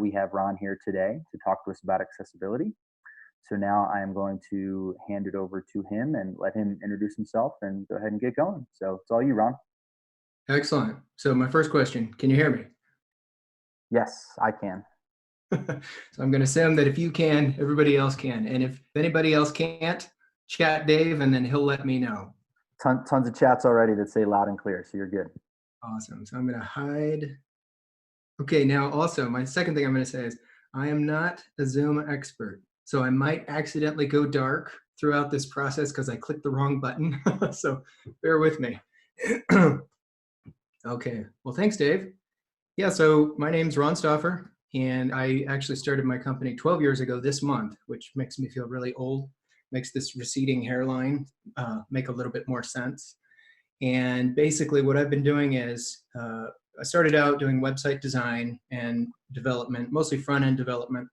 we have Ron here today to talk to us about accessibility. So now I am going to hand it over to him and let him introduce himself and go ahead and get going. So it's all you, Ron. Excellent. So my first question, can you hear me? Yes, I can. So I'm going to assume that if you can, everybody else can. And if anybody else can't, chat Dave, and then he'll let me know. Tons of chats already that say loud and clear, so you're good. Awesome. So I'm going to hide. Okay, now also, my second thing I'm going to say is I am not a Zoom expert. So I might accidentally go dark throughout this process because I clicked the wrong button. So bear with me. Okay, well, thanks, Dave. Yeah, so my name's Ron Stauffer, and I actually started my company 12 years ago this month, which makes me feel really old, makes this receding hairline make a little bit more sense. And basically what I've been doing is I started out doing website design and development, mostly front-end development.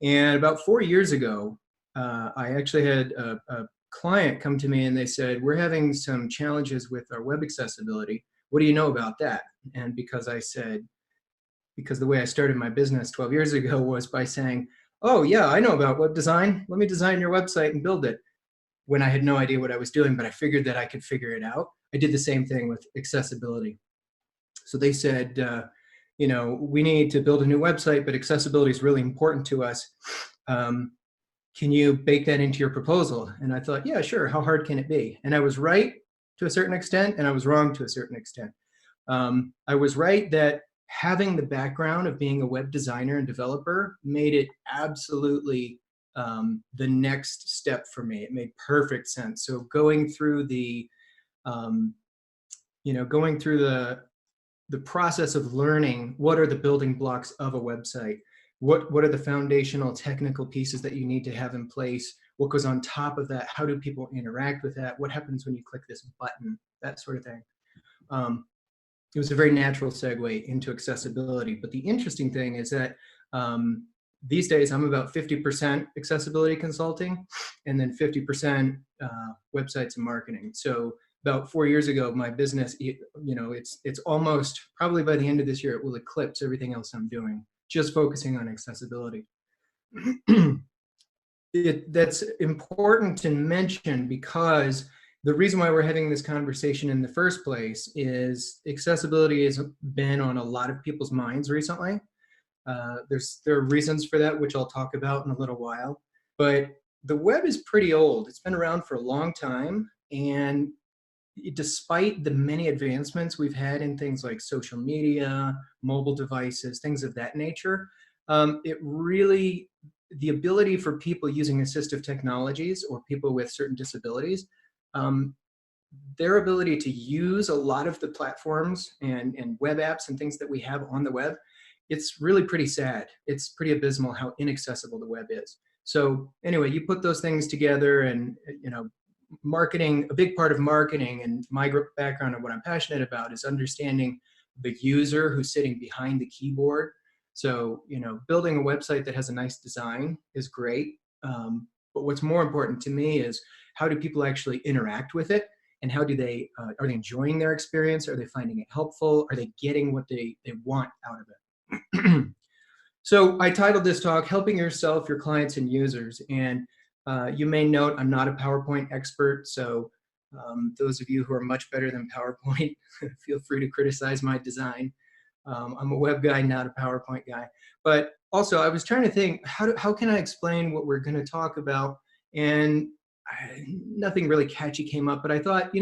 And about 4 years ago, I actually had a client come to me and they said, we're having some challenges with our web accessibility. What do you know about that? And because the way I started my business 12 years ago was by saying, oh yeah, I know about web design. Let me design your website and build it. When I had no idea what I was doing, but I figured that I could figure it out. I did the same thing with accessibility. So they said, we need to build a new website, but accessibility is really important to us. Can you bake that into your proposal? And I thought, yeah, sure. How hard can it be? And I was right to a certain extent, and I was wrong to a certain extent. I was right that having the background of being a web designer and developer made it absolutely the next step for me. It made perfect sense. So going through the process of learning what are the building blocks of a website, what are the foundational technical pieces that you need to have in place, what goes on top of that, how do people interact with that, what happens when you click this button, that sort of thing. It was a very natural segue into accessibility. But the interesting thing is that these days I'm about 50% accessibility consulting and then 50% websites and marketing. So about 4 years ago, my business, it's almost, probably by the end of this year, it will eclipse everything else I'm doing, just focusing on accessibility. That's important to mention because the reason why we're having this conversation in the first place is accessibility has been on a lot of people's minds recently. There are reasons for that, which I'll talk about in a little while. But the web is pretty old. It's been around for a long time. And despite the many advancements we've had in things like social media, mobile devices, things of that nature, the ability for people using assistive technologies or people with certain disabilities, their ability to use a lot of the platforms and web apps and things that we have on the web, it's really pretty sad. It's pretty abysmal how inaccessible the web is. So anyway, you put those things together and, marketing, a big part of marketing and my background and what I'm passionate about is understanding the user who's sitting behind the keyboard. So, building a website that has a nice design is great. But what's more important to me is how do people actually interact with it? And how do they, are they enjoying their experience? Are they finding it helpful? Are they getting what they want out of it? So I titled this talk, Helping Yourself, Your Clients, and Users. And you may note I'm not a PowerPoint expert. So those of you who are much better than PowerPoint, feel free to criticize my design. I'm a web guy, not a PowerPoint guy. But also I was trying to think, how can I explain what we're going to talk about? And nothing really catchy came up, but I thought,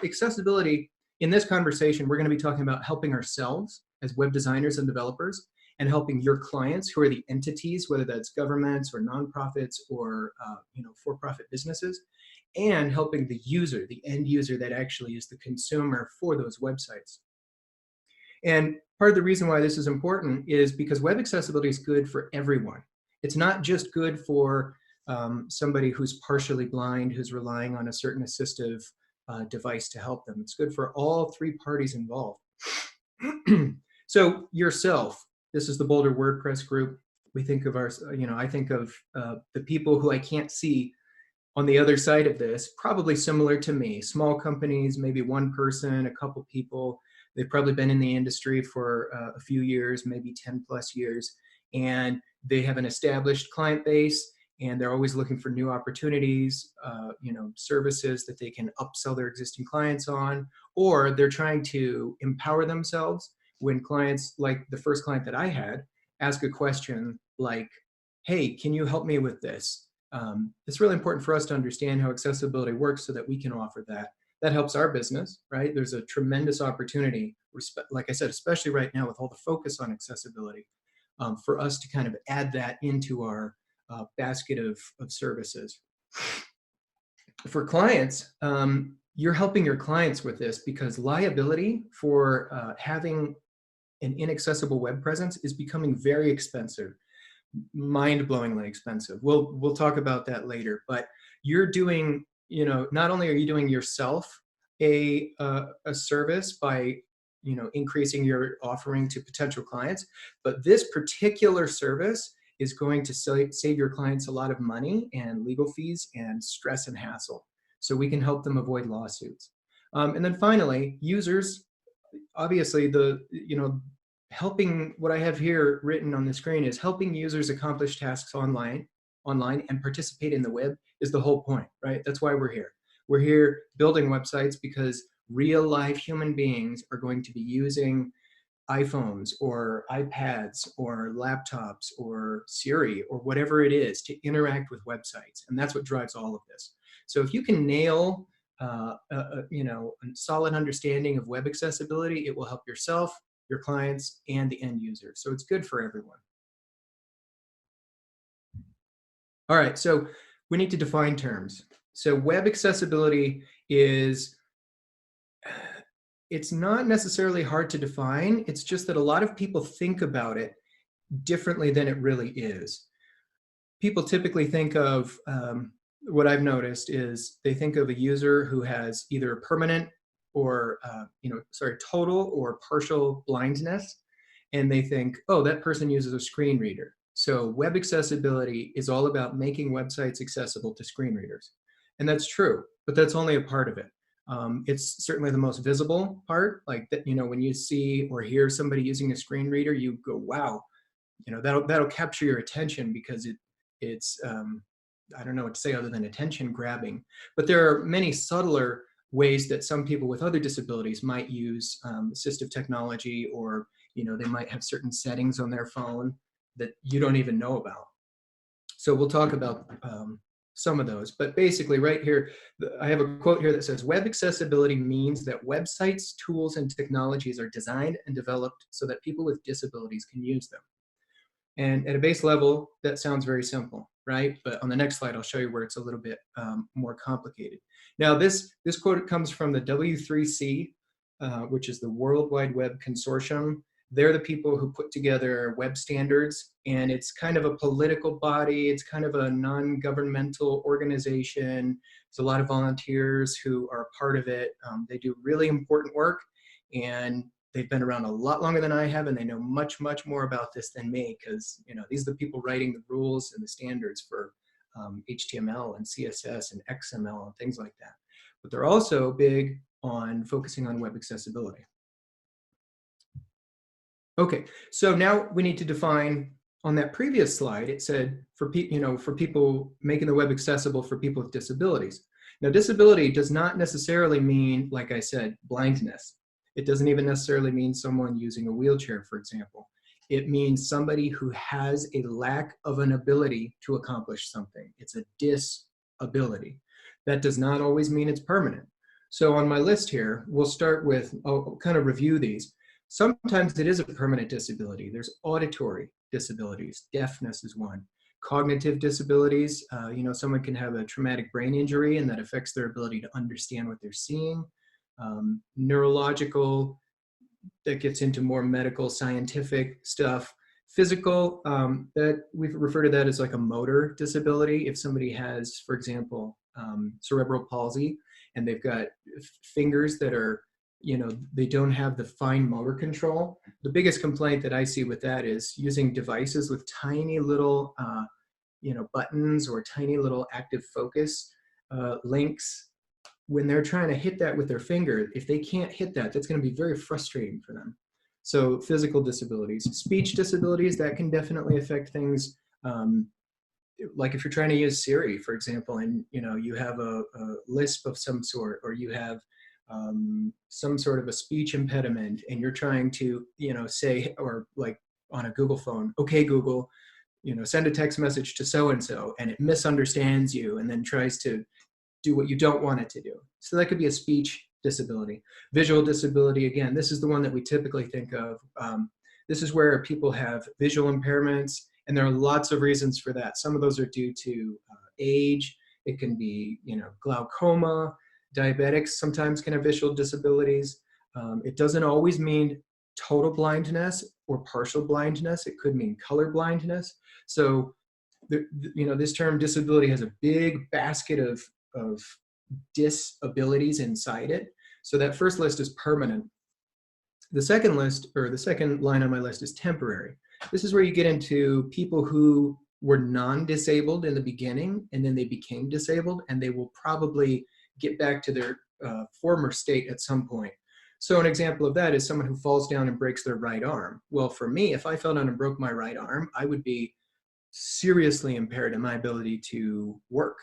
accessibility in this conversation, we're going to be talking about helping ourselves as web designers and developers and helping your clients who are the entities, whether that's governments or nonprofits or, for-profit businesses, and helping the user, the end user that actually is the consumer for those websites. And part of the reason why this is important is because web accessibility is good for everyone. It's not just good for somebody who's partially blind, who's relying on a certain assistive device to help them. It's good for all three parties involved. So yourself, this is the Boulder WordPress group. We think of I think of the people who I can't see on the other side of this, probably similar to me, small companies, maybe one person, a couple people, They've probably been in the industry for a few years, maybe 10 plus years, and they have an established client base, and they're always looking for new opportunities, services that they can upsell their existing clients on, or they're trying to empower themselves when clients, like the first client that I had, ask a question like, hey, can you help me with this? It's really important for us to understand how accessibility works so that we can offer that. That helps our business, right? There's a tremendous opportunity, like I said, especially right now with all the focus on accessibility, for us to kind of add that into our basket of services. For clients, you're helping your clients with this because liability for having an inaccessible web presence is becoming very expensive, mind-blowingly expensive. We'll talk about that later, but you're doing, not only are you doing yourself a service by, increasing your offering to potential clients, but this particular service is going to save your clients a lot of money and legal fees and stress and hassle. So we can help them avoid lawsuits. And then finally, users, obviously helping, what I have here written on the screen is helping users accomplish tasks online and participate in the web is the whole point, right? That's why we're here. We're here building websites because real life human beings are going to be using iPhones or iPads or laptops or Siri or whatever it is to interact with websites. And that's what drives all of this. So if you can nail a solid understanding of web accessibility, it will help yourself, your clients, and the end user. So it's good for everyone. All right, so we need to define terms. So web accessibility is, it's not necessarily hard to define. It's just that a lot of people think about it differently than it really is. People typically think of, what I've noticed is they think of a user who has either permanent or, total or partial blindness. And they think, oh, that person uses a screen reader. So web accessibility is all about making websites accessible to screen readers. And that's true, but that's only a part of it. It's certainly the most visible part, like that, when you see or hear somebody using a screen reader, you go, wow, that'll capture your attention because it's I don't know what to say other than attention grabbing. But there are many subtler ways that some people with other disabilities might use assistive technology, or they might have certain settings on their phone that you don't even know about. So we'll talk about some of those, but basically right here, I have a quote here that says, web accessibility means that websites, tools, and technologies are designed and developed so that people with disabilities can use them. And at a base level, that sounds very simple, right? But on the next slide, I'll show you where it's a little bit more complicated. Now, this quote comes from the W3C, which is the World Wide Web Consortium. They're the people who put together web standards, and it's kind of a political body. It's kind of a non-governmental organization. There's a lot of volunteers who are part of it. They do really important work, and they've been around a lot longer than I have, and they know much, much more about this than me, because these are the people writing the rules and the standards for HTML and CSS and XML and things like that. But they're also big on focusing on web accessibility. Okay, so now we need to define, on that previous slide, it said for people making the web accessible for people with disabilities. Now, disability does not necessarily mean, like I said, blindness. It doesn't even necessarily mean someone using a wheelchair, for example. It means somebody who has a lack of an ability to accomplish something. It's a disability. That does not always mean it's permanent. So on my list here, we'll start with, I'll kind of review these. Sometimes it is a permanent disability. There's auditory disabilities. Deafness is one. Cognitive disabilities, someone can have a traumatic brain injury and that affects their ability to understand what they're seeing. Neurological, that gets into more medical, scientific stuff. Physical, that we refer to that as like a motor disability. If somebody has, for example, cerebral palsy, and they've got fingers that are, they don't have the fine motor control. The biggest complaint that I see with that is using devices with tiny little, buttons or tiny little active focus links when they're trying to hit that with their finger, if they can't hit that, that's going to be very frustrating for them. So physical disabilities, speech disabilities, that can definitely affect things. Like if you're trying to use Siri, for example, and you have a lisp of some sort, or you have some sort of a speech impediment, and you're trying to say, or like on a Google phone, okay Google, send a text message to so and so, and it misunderstands you and then tries to do what you don't want it to do. So that could be a speech disability. Visual disability, again, this is the one that we typically think of. This is where people have visual impairments, and there are lots of reasons for that. Some of those are due to age. It can be, glaucoma. Diabetics sometimes can have visual disabilities. It doesn't always mean total blindness or partial blindness. It could mean color blindness. So, this term disability has a big basket of disabilities inside it. So that first list is permanent. The second list, or the second line on my list, is temporary. This is where you get into people who were non-disabled in the beginning, and then they became disabled, and they will probably get back to their former state at some point. So an example of that is someone who falls down and breaks their right arm. Well, for me, if I fell down and broke my right arm, I would be seriously impaired in my ability to work,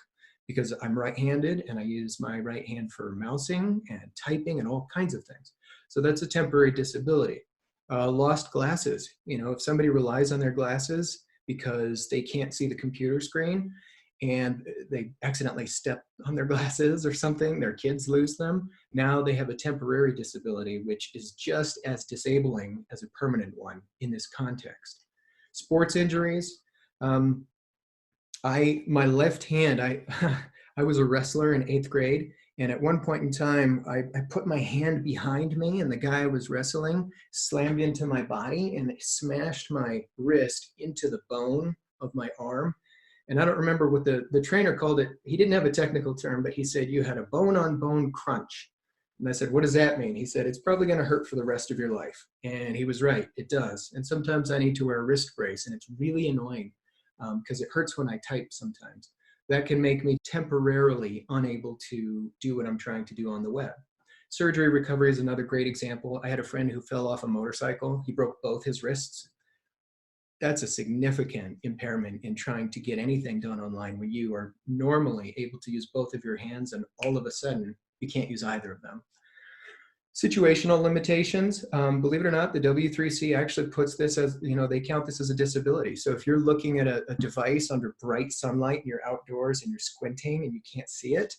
because I'm right-handed and I use my right hand for mousing and typing and all kinds of things. So that's a temporary disability. Lost glasses. If somebody relies on their glasses because they can't see the computer screen and they accidentally step on their glasses or something, their kids lose them, now they have a temporary disability, which is just as disabling as a permanent one in this context. Sports injuries. My left hand, I was a wrestler in 8th grade, and at one point in time, I put my hand behind me, and the guy I was wrestling slammed into my body and smashed my wrist into the bone of my arm. And I don't remember what the trainer called it. He didn't have a technical term, but he said, you had a bone-on-bone crunch. And I said, what does that mean? He said, it's probably going to hurt for the rest of your life. And he was right, it does. And sometimes I need to wear a wrist brace, and it's really annoying because it hurts when I type sometimes. That can make me temporarily unable to do what I'm trying to do on the web. Surgery recovery is another great example. I had a friend who fell off a motorcycle. He broke both his wrists. That's a significant impairment in trying to get anything done online when you are normally able to use both of your hands, and all of a sudden you can't use either of them. Situational limitations, believe it or not, the W3C actually puts this as, they count this as a disability. So if you're looking at a device under bright sunlight and you're outdoors and you're squinting and you can't see it,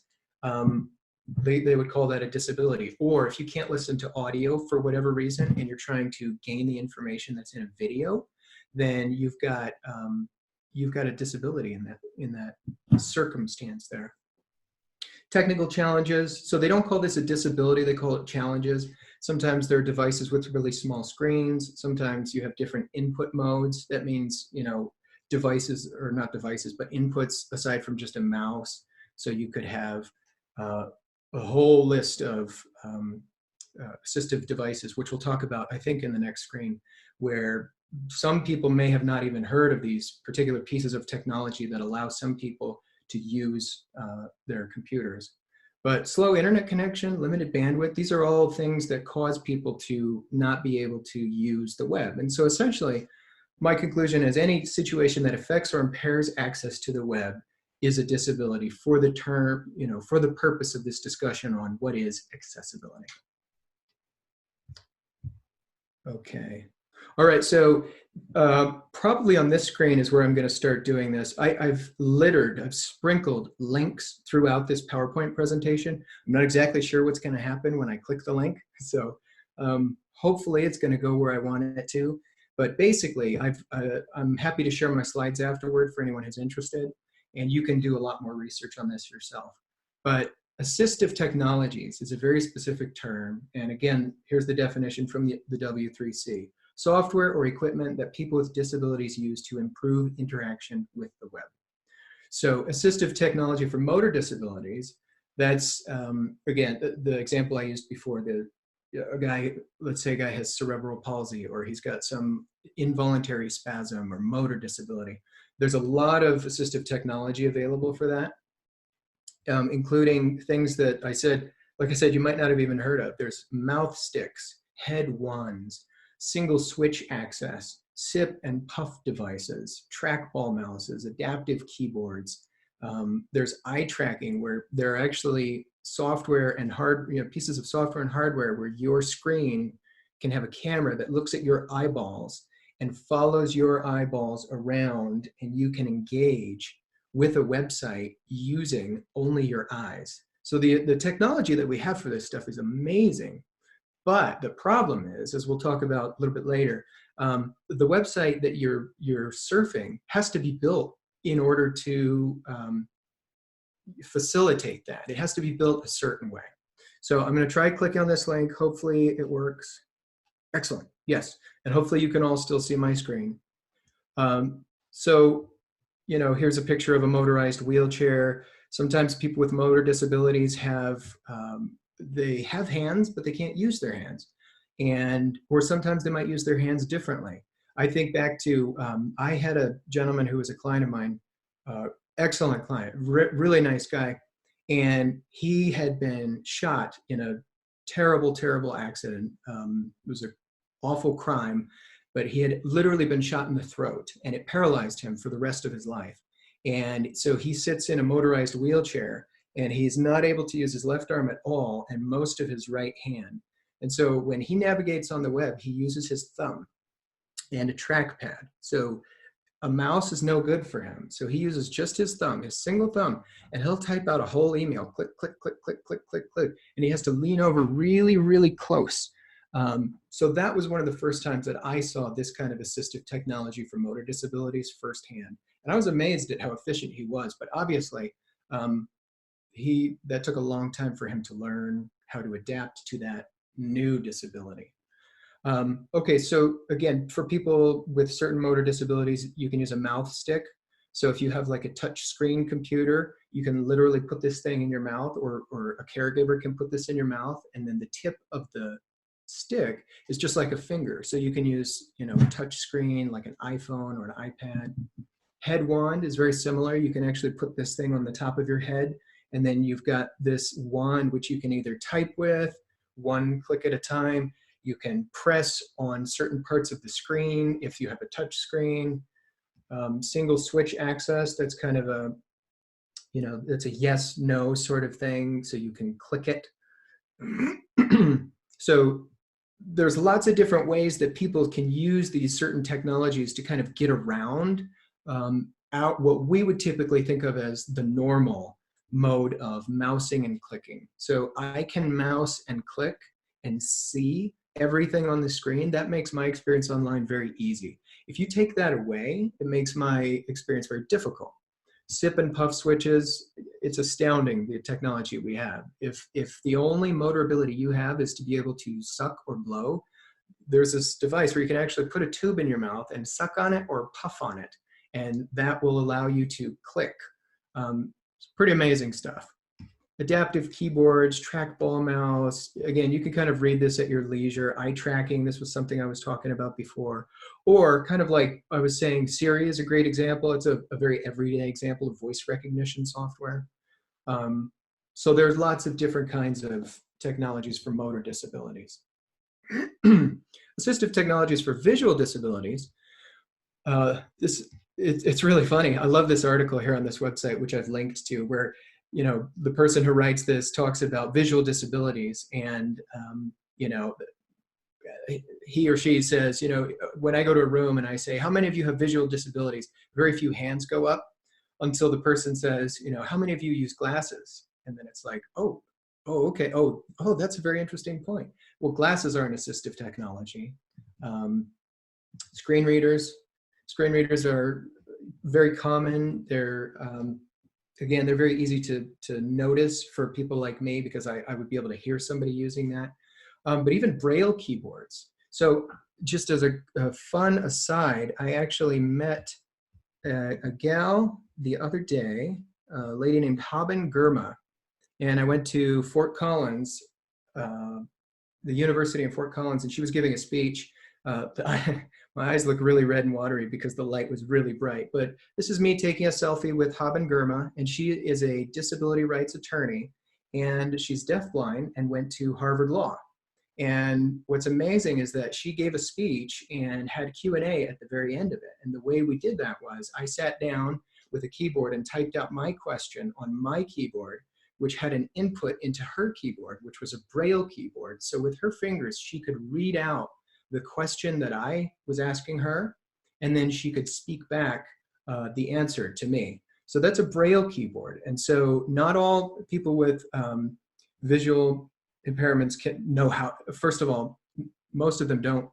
they would call that a disability. Or if you can't listen to audio for whatever reason and you're trying to gain the information that's in a video, then you've got a disability in that circumstance there. Technical challenges. So they don't call this a disability, they call it challenges. Sometimes there are devices with really small screens. Sometimes you have different input modes. That means, devices, or not devices, but inputs aside from just a mouse. So you could have a whole list of assistive devices, which we'll talk about, I think, in the next screen, where some people may have not even heard of these particular pieces of technology that allow some people to use their computers. But slow internet connection, limited bandwidth, these are all things that cause people to not be able to use the web. And so essentially, my conclusion is any situation that affects or impairs access to the web is a disability for the term, for the purpose of this discussion on what is accessibility. Okay. All right, so probably on this screen is where I'm going to start doing this. I've sprinkled links throughout this PowerPoint presentation. I'm not exactly sure what's going to happen when I click the link, so hopefully it's going to go where I want it to. But basically, I'm happy to share my slides afterward for anyone who's interested, and you can do a lot more research on this yourself. But assistive technologies is a very specific term, and again, here's the definition from the W3C. Software or equipment that people with disabilities use to improve interaction with the web. So assistive technology for motor disabilities, that's, again, the example I used before, let's say a guy has cerebral palsy, or he's got some involuntary spasm or motor disability. There's a lot of assistive technology available for that. including things that like I said, you might not have even heard of. There's mouth sticks, head wands, single switch access, sip and puff devices, trackball mouses, adaptive keyboards. There's eye tracking, where there are actually software and pieces of software and hardware where your screen can have a camera that looks at your eyeballs and follows your eyeballs around, and you can engage with a website using only your eyes. So the technology that we have for this stuff is amazing. But the problem is, as we'll talk about a little bit later, the website that you're surfing has to be built in order to facilitate that. It has to be built a certain way. So I'm going to try clicking on this link. Hopefully it works. Excellent. Yes. And hopefully you can all still see my screen. So, here's a picture of a motorized wheelchair. Sometimes people with motor disabilities they have hands, but they can't use their hands. Or sometimes they might use their hands differently. I think back to, I had a gentleman who was a client of mine, excellent client, really nice guy. And he had been shot in a terrible, terrible accident. It was an awful crime, but he had literally been shot in the throat, and it paralyzed him for the rest of his life. And so he sits in a motorized wheelchair, and he's not able to use his left arm at all and most of his right hand. And so when he navigates on the web, he uses his thumb and a trackpad. So a mouse is no good for him. So he uses just his thumb, his single thumb, and he'll type out a whole email, click, click, click, click, click, click, click. And he has to lean over really, really close. So that was one of the first times that I saw this kind of assistive technology for motor disabilities firsthand. And I was amazed at how efficient he was. But obviously, that took a long time for him to learn how to adapt to that new disability. Okay, so again, for people with certain motor disabilities, you can use a mouth stick. So if you have like a touch screen computer, you can literally put this thing in your mouth, or a caregiver can put this in your mouth, and then the tip of the stick is just like a finger. So you can use, a touch screen like an iPhone or an iPad. Head wand is very similar. You can actually put this thing on the top of your head, and then you've got this wand which you can either type with, one click at a time. You can press on certain parts of the screen if you have a touch screen. Single switch access, that's kind of a, that's a yes, no sort of thing. So you can click it. So there's lots of different ways that people can use these certain technologies to kind of get around what we would typically think of as the normal mode of mousing and clicking. So I can mouse and click and see everything on the screen. That makes my experience online very easy. If you take that away, it makes my experience very difficult. Sip and puff switches, it's astounding the technology we have. If the only motor ability you have is to be able to suck or blow, there's this device where you can actually put a tube in your mouth and suck on it or puff on it, and that will allow you to click. It's pretty amazing stuff. Adaptive keyboards, trackball mouse. Again, you can kind of read this at your leisure. Eye tracking, this was something I was talking about before. Or kind of like I was saying, Siri is a great example. It's a very everyday example of voice recognition software. So there's lots of different kinds of technologies for motor disabilities. Assistive technologies for visual disabilities. It's really funny. I love this article here on this website, which I've linked to, where the person who writes this talks about visual disabilities, and he or she says, when I go to a room and I say, how many of you have visual disabilities? Very few hands go up until the person says, how many of you use glasses? And then it's like, oh, okay. Oh, that's a very interesting point. Well, glasses are an assistive technology. Screen readers are very common. They're again, they're very easy to notice for people like me, because I would be able to hear somebody using that. But even Braille keyboards. So just as a fun aside, I actually met a gal the other day, a lady named Haben Girma, and I went to Fort Collins, the University in Fort Collins, and she was giving a speech. My eyes look really red and watery because the light was really bright. But this is me taking a selfie with Haben Girma, and she is a disability rights attorney, and she's deafblind and went to Harvard Law. And what's amazing is that she gave a speech and had Q&A at the very end of it. And the way we did that was I sat down with a keyboard and typed out my question on my keyboard, which had an input into her keyboard, which was a Braille keyboard. So with her fingers, she could read out the question that I was asking her, and then she could speak back the answer to me. So that's a Braille keyboard. And so not all people with visual impairments can know how. First of all, most of them don't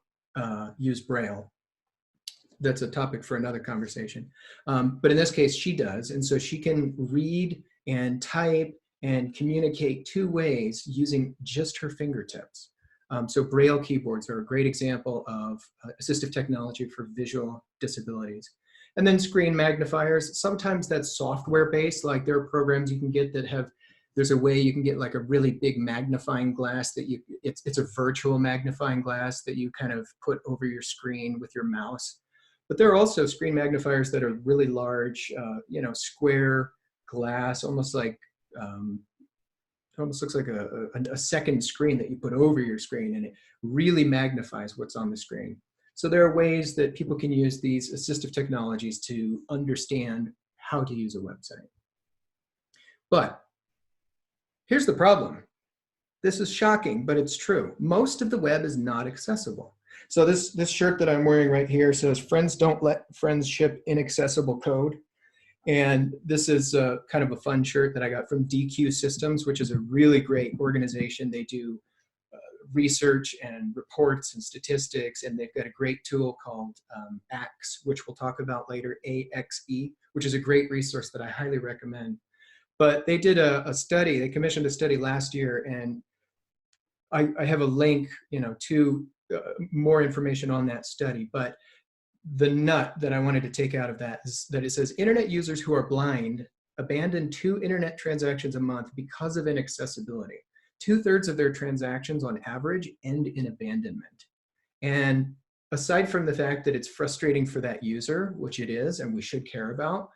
use Braille. That's a topic for another conversation. But in this case, she does. And so she can read and type and communicate two ways using just her fingertips. So Braille keyboards are a great example of assistive technology for visual disabilities. And then screen magnifiers, sometimes that's software based, like there are programs you can get that have, there's a way you can get like a really big magnifying glass that you, it's a virtual magnifying glass that you kind of put over your screen with your mouse. But there are also screen magnifiers that are really large, you know, square glass, almost like, it almost looks like a second screen that you put over your screen, and it really magnifies what's on the screen. So there are ways that people can use these assistive technologies to understand how to use a website. But here's the problem. This is shocking, but it's true. Most of the web is not accessible. So this shirt that I'm wearing right here says, "Friends don't let friends ship inaccessible code." And this is kind of a fun shirt that I got from DQ Systems, which is a really great organization. They do research and reports and statistics, and they've got a great tool called AXE, which we'll talk about later, AXE, which is a great resource that I highly recommend. But they did a study, they commissioned a study last year, and I have a link, you know, to more information on that study. But the nut that I wanted to take out of that is that it says internet users who are blind abandon 2 internet transactions a month because of inaccessibility. 2/3 of their transactions on average end in abandonment. And aside from the fact that it's frustrating for that user, which it is, and we should care about,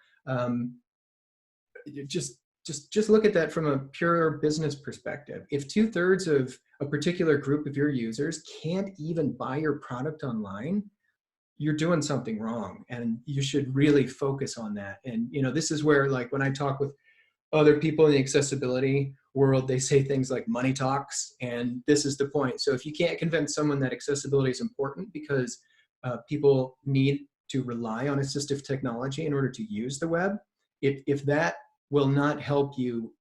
just look at that from a pure business perspective. If 2/3 of a particular group of your users can't even buy your product online, you're doing something wrong, and you should really focus on that. And you know, this is where, like, when I talk with other people in the accessibility world, they say things like money talks, and this is the point. So if you can't convince someone that accessibility is important because people need to rely on assistive technology in order to use the web, if that will not help you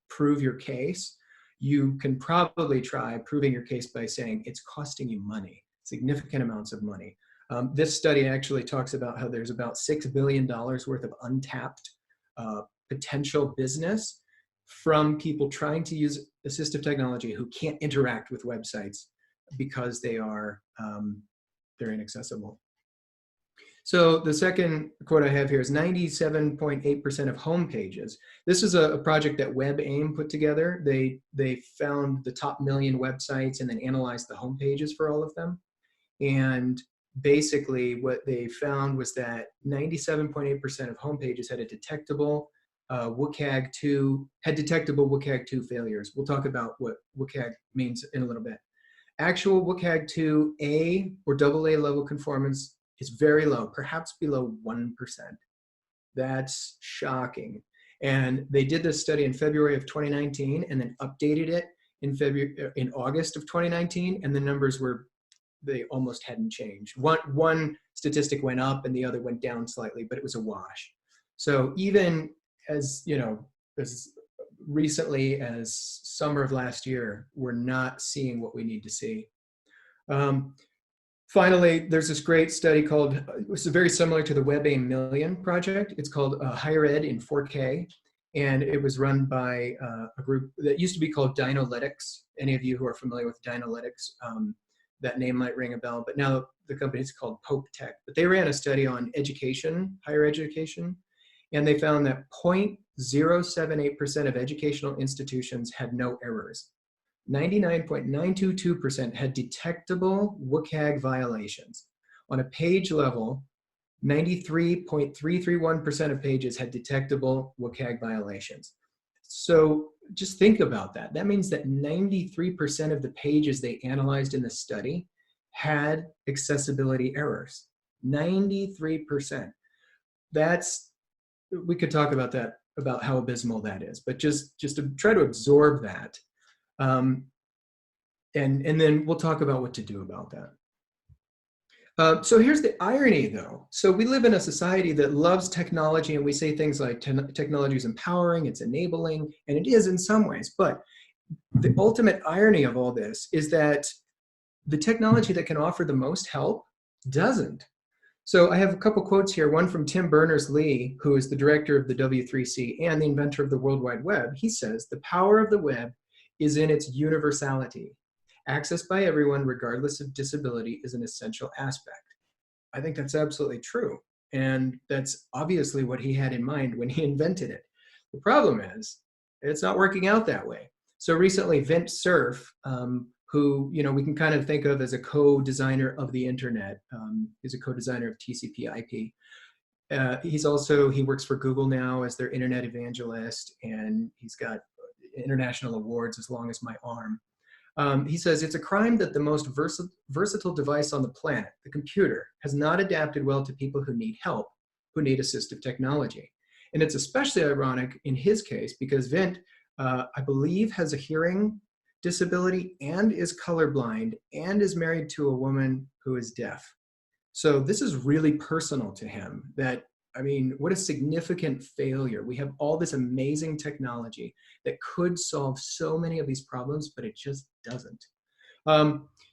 prove your case, you can probably try proving your case by saying it's costing you money, significant amounts of money. This study actually talks about how there's about $6 billion worth of untapped potential business from people trying to use assistive technology who can't interact with websites because they are they're inaccessible. So the second quote I have here is 97.8% of home pages. This is a project that WebAIM put together. They found the top 1 million websites and then analyzed the home pages for all of them. And basically what they found was that 97.8% of home pages had a detectable WCAG2, had detectable WCAG2 failures. We'll talk about what WCAG means in a little bit. Actual WCAG2 A or AA level conformance is very low, perhaps below 1%. That's shocking. And they did this study in February of 2019 and then updated it in August of 2019, and the numbers were, they almost hadn't changed. One statistic went up and the other went down slightly, but it was a wash. So even as, you know, as recently as summer of last year, we're not seeing what we need to see. Finally, there's this great study called, this is very similar to the WebAIM Million project. It's called Higher Ed in 4K. And it was run by a group that used to be called Dynalytics. Any of you who are familiar with Dynalytics, that name might ring a bell, but now the company is called Pope Tech. But they ran a study on education, higher education, and they found that 0.078% of educational institutions had no errors. 99.922% had detectable WCAG violations. On a page level, 93.331% of pages had detectable WCAG violations. So just think about that. That means that 93% of the pages they analyzed in the study had accessibility errors. 93%. We could talk about that, about how abysmal that is, but just to try to absorb that. And then we'll talk about what to do about that. So here's the irony, though. So we live in a society that loves technology, and we say things like technology is empowering, it's enabling, and it is in some ways. But the ultimate irony of all this is that the technology that can offer the most help doesn't. So I have a couple quotes here, one from Tim Berners-Lee, who is the director of the W3C and the inventor of the World Wide Web. He says, "The power of the web is in its universality. Access by everyone, regardless of disability, is an essential aspect." I think that's absolutely true. And that's obviously what he had in mind when he invented it. The problem is, it's not working out that way. So recently, Vint Cerf, who we can kind of think of as a co-designer of the internet, is a co-designer of TCP/IP. He works for Google now as their internet evangelist, and he's got international awards as long as my arm. He says, "It's a crime that the most versatile device on the planet, the computer, has not adapted well to people who need help, who need assistive technology." And it's especially ironic in his case because Vint, I believe, has a hearing disability and is colorblind and is married to a woman who is deaf. So this is really personal to him. What a significant failure. We have all this amazing technology that could solve so many of these problems, but it just doesn't.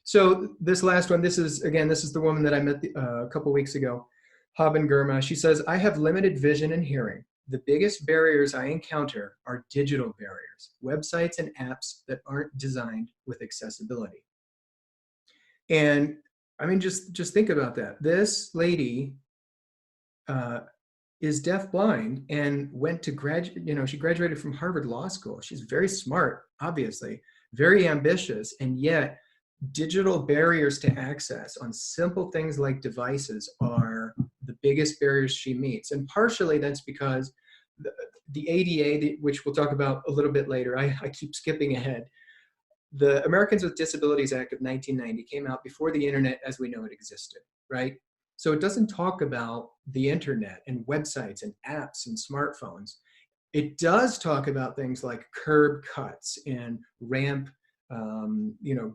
So this last one, this is the woman that I met a couple weeks ago, Haben Girma. She says, "I have limited vision and hearing. The biggest barriers I encounter are digital barriers, websites and apps that aren't designed with accessibility." And just think about that. This lady is deafblind and went to graduate, she graduated from Harvard Law School. She's very smart, obviously, very ambitious, and yet digital barriers to access on simple things like devices are the biggest barriers she meets. And partially that's because the ADA, which we'll talk about a little bit later, I keep skipping ahead. The Americans with Disabilities Act of 1990 came out before the internet as we know it existed, right? So it doesn't talk about the internet and websites and apps and smartphones. It does talk about things like curb cuts and ramp,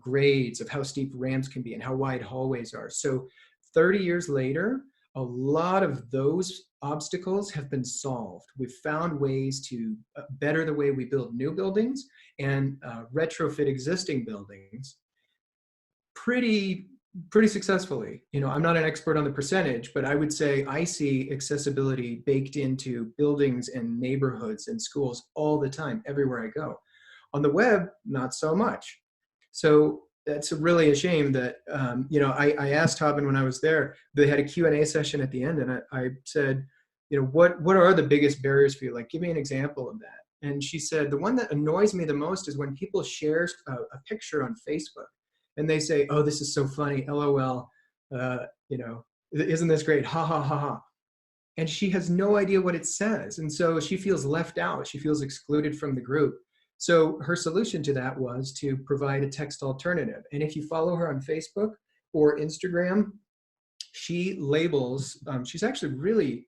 grades of how steep ramps can be and how wide hallways are. So 30 years later, a lot of those obstacles have been solved. We've found ways to better the way we build new buildings and retrofit existing buildings pretty successfully. I'm not an expert on the percentage, but I would say I see accessibility baked into buildings and neighborhoods and schools all the time, everywhere I go. On the web, not so much. So that's really a shame that, I asked Haben when I was there, they had a Q&A session at the end, and I said, what are the biggest barriers for you? Like, give me an example of that. And she said, the one that annoys me the most is when people share a picture on Facebook and they say, "Oh, this is so funny, LOL, isn't this great, ha, ha, ha, ha." And she has no idea what it says. And so she feels left out. She feels excluded from the group. So her solution to that was to provide a text alternative. And if you follow her on Facebook or Instagram, she labels, she's actually really,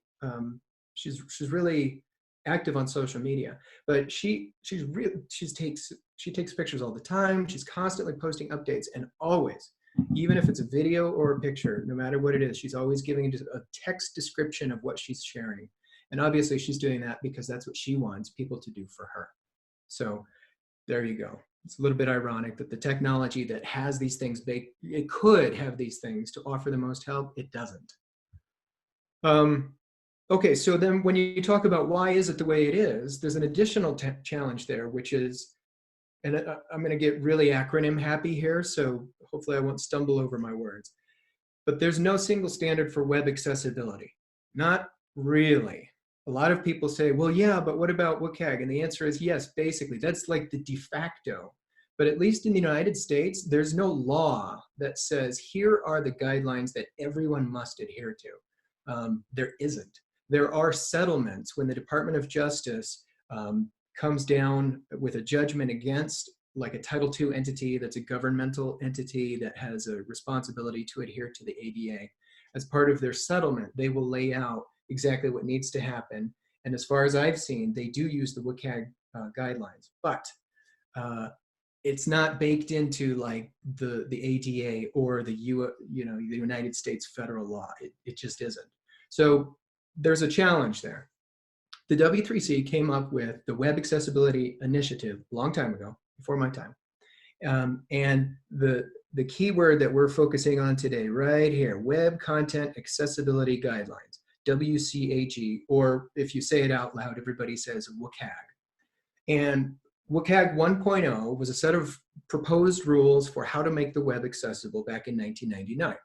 she's really active on social media, but she takes pictures all the time. She's constantly posting updates, and always, even if it's a video or a picture, no matter what it is, she's always giving a text description of what she's sharing. And obviously she's doing that because that's what she wants people to do for her. So there you go. It's a little bit ironic that the technology that has these things baked, it could have these things to offer the most help. It doesn't. Okay, so then when you talk about why is it the way it is, there's an additional challenge there, which is, and I'm going to get really acronym happy here, so hopefully I won't stumble over my words, but there's no single standard for web accessibility. Not really. A lot of people say, well, yeah, but what about WCAG? And the answer is yes, basically. That's like the de facto. But at least in the United States, there's no law that says, here are the guidelines that everyone must adhere to. There isn't. There are settlements when the Department of Justice comes down with a judgment against like a Title II entity that's a governmental entity that has a responsibility to adhere to the ADA. As part of their settlement, they will lay out exactly what needs to happen. And as far as I've seen, they do use the WCAG guidelines, but it's not baked into like the ADA or the the United States federal law. It just isn't. So there's a challenge there. The W3C came up with the Web Accessibility Initiative a long time ago, before my time. And the key word that we're focusing on today, right here, Web Content Accessibility Guidelines, WCAG, or if you say it out loud, everybody says WCAG. And WCAG 1.0 was a set of proposed rules for how to make the web accessible back in 1999.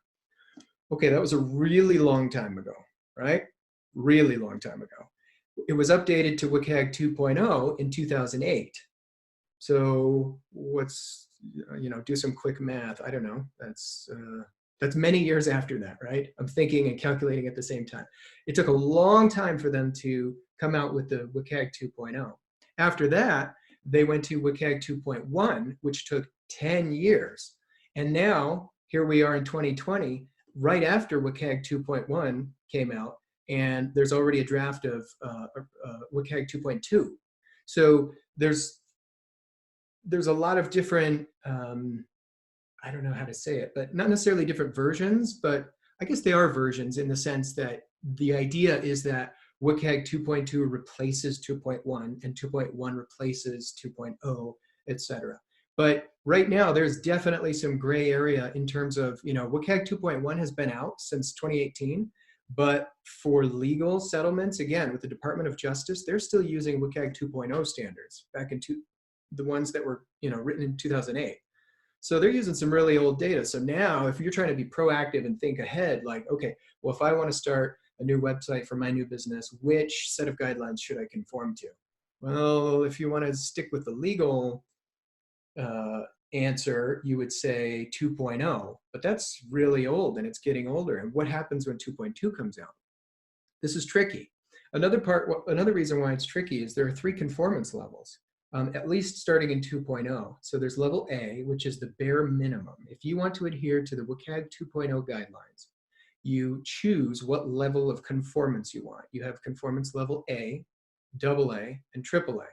Okay, that was a really long time ago, right? Really long time ago. It was updated to WCAG 2.0 in 2008. So what's, do some quick math. I don't know. That's many years after that, right? I'm thinking and calculating at the same time. It took a long time for them to come out with the WCAG 2.0. After that, they went to WCAG 2.1, which took 10 years. And now, here we are in 2020, right after WCAG 2.1 came out, and there's already a draft of WCAG 2.2. So there's a lot of different, I don't know how to say it, but not necessarily different versions, but I guess they are versions in the sense that the idea is that WCAG 2.2 replaces 2.1 and 2.1 replaces 2.0, etc. But right now, there's definitely some gray area in terms of, WCAG 2.1 has been out since 2018, but for legal settlements, again, with the Department of Justice, they're still using WCAG 2.0 standards back in the ones that were, written in 2008. So they're using some really old data. So now if you're trying to be proactive and think ahead, like, okay, well, if I want to start a new website for my new business, which set of guidelines should I conform to? Well, if you want to stick with the legal answer, you would say 2.0, but that's really old and it's getting older. And what happens when 2.2 comes out? This is tricky. Another reason why it's tricky is there are 3 conformance levels. At least starting in 2.0. So there's level A, which is the bare minimum. If you want to adhere to the WCAG 2.0 guidelines, you choose what level of conformance you want. You have conformance level A, AA, and AAA.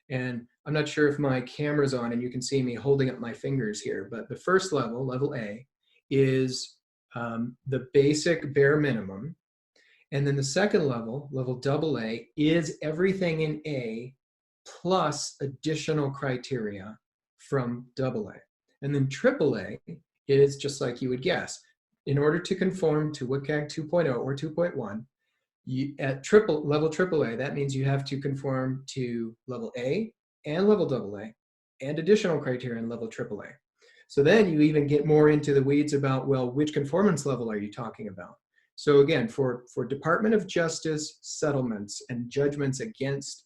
And I'm not sure if my camera's on and you can see me holding up my fingers here, but the first level, level A, is the basic bare minimum. And then the second level, level AA, is everything in A plus additional criteria from AA. And then AAA is just like you would guess. In order to conform to WCAG 2.0 or 2.1, at level AAA, that means you have to conform to level A and level AA and additional criteria in level AAA. So then you even get more into the weeds about, well, which conformance level are you talking about? So again, for Department of Justice settlements and judgments against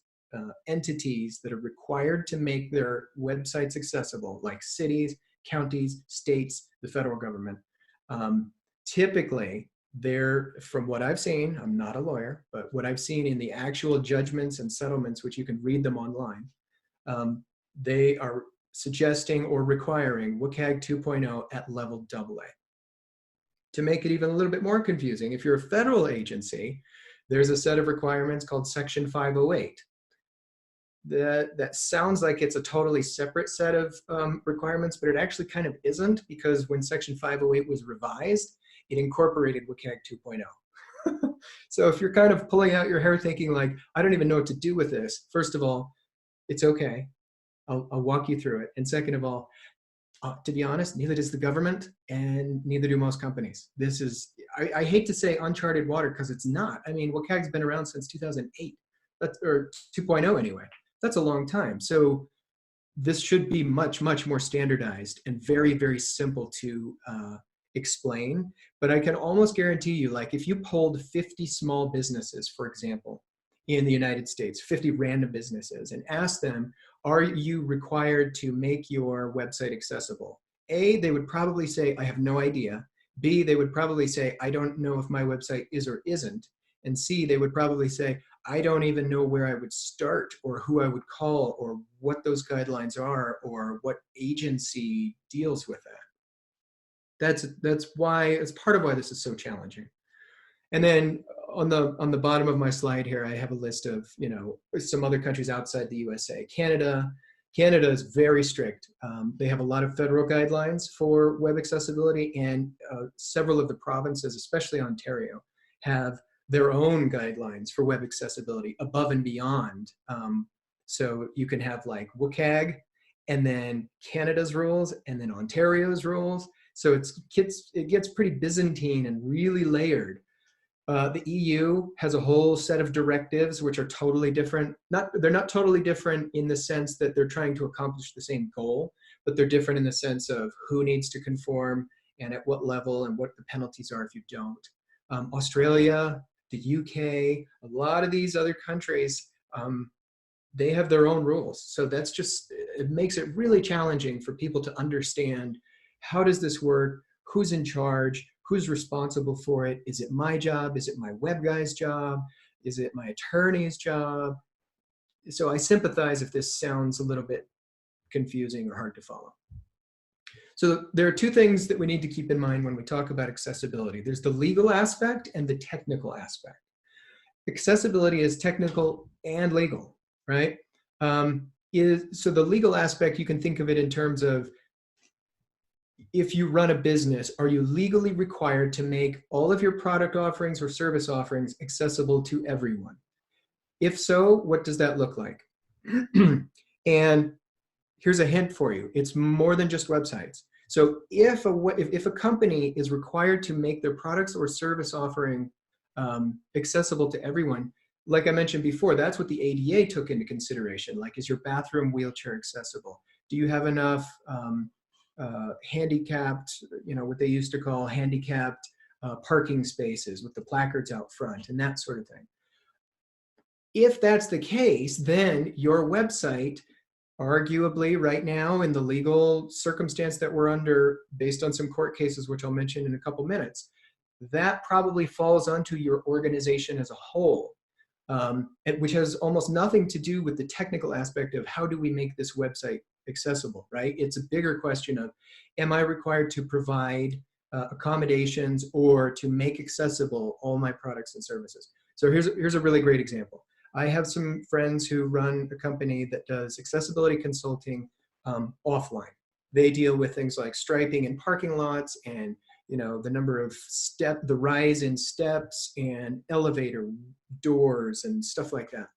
entities that are required to make their websites accessible, like cities, counties, states, the federal government. Typically, from what I've seen, I'm not a lawyer, but what I've seen in the actual judgments and settlements, which you can read them online, they are suggesting or requiring WCAG 2.0 at level AA. To make it even a little bit more confusing, if you're a federal agency, there's a set of requirements called Section 508. That sounds like it's a totally separate set of requirements, but it actually kind of isn't, because when Section 508 was revised, it incorporated WCAG 2.0. So if you're kind of pulling out your hair thinking like, I don't even know what to do with this, first of all, it's okay. I'll walk you through it. And second of all, to be honest, neither does the government and neither do most companies. This is, I hate to say uncharted water because it's not. I mean, WCAG's been around since 2008, or 2.0 anyway. That's a long time. So this should be much, much more standardized and very, very simple to explain. But I can almost guarantee you, like if you polled 50 small businesses, for example, in the United States, 50 random businesses, and asked them, are you required to make your website accessible? A, they would probably say, I have no idea. B, they would probably say, I don't know if my website is or isn't. And C, they would probably say, I don't even know where I would start or who I would call or what those guidelines are or what agency deals with that. That's why, it's part of why this is so challenging. And then on the bottom of my slide here, I have a list of, you know, some other countries outside the USA. Canada is very strict. They have a lot of federal guidelines for web accessibility, and several of the provinces, especially Ontario, have their own guidelines for web accessibility above and beyond. So you can have like WCAG, and then Canada's rules, and then Ontario's rules. So it gets pretty Byzantine and really layered. The EU has a whole set of directives which are totally different. They're not totally different in the sense that they're trying to accomplish the same goal, but they're different in the sense of who needs to conform and at what level and what the penalties are if you don't. Australia, the UK, a lot of these other countries, they have their own rules. So it makes it really challenging for people to understand, how does this work? Who's in charge? Who's responsible for it? Is it my job? Is it my web guy's job? Is it my attorney's job? So I sympathize if this sounds a little bit confusing or hard to follow. So there are two things that we need to keep in mind when we talk about accessibility. There's the legal aspect and the technical aspect. Accessibility is technical and legal, right? So the legal aspect, you can think of it in terms of, if you run a business, are you legally required to make all of your product offerings or service offerings accessible to everyone? If so, what does that look like? And here's a hint for you. It's more than just websites. So if a company is required to make their products or service offering accessible to everyone, like I mentioned before, that's what the ADA took into consideration. Like, is your bathroom wheelchair accessible? Do you have enough handicapped, what they used to call handicapped parking spaces with the placards out front and that sort of thing? If that's the case, then your website, arguably right now in the legal circumstance that we're under, based on some court cases, which I'll mention in a couple minutes, that probably falls onto your organization as a whole, which has almost nothing to do with the technical aspect of how do we make this website accessible, right? It's a bigger question of, am I required to provide accommodations or to make accessible all my products and services? So here's a really great example. I have some friends who run a company that does accessibility consulting offline. They deal with things like striping in parking lots and the number of the rise in steps and elevator doors and stuff like that.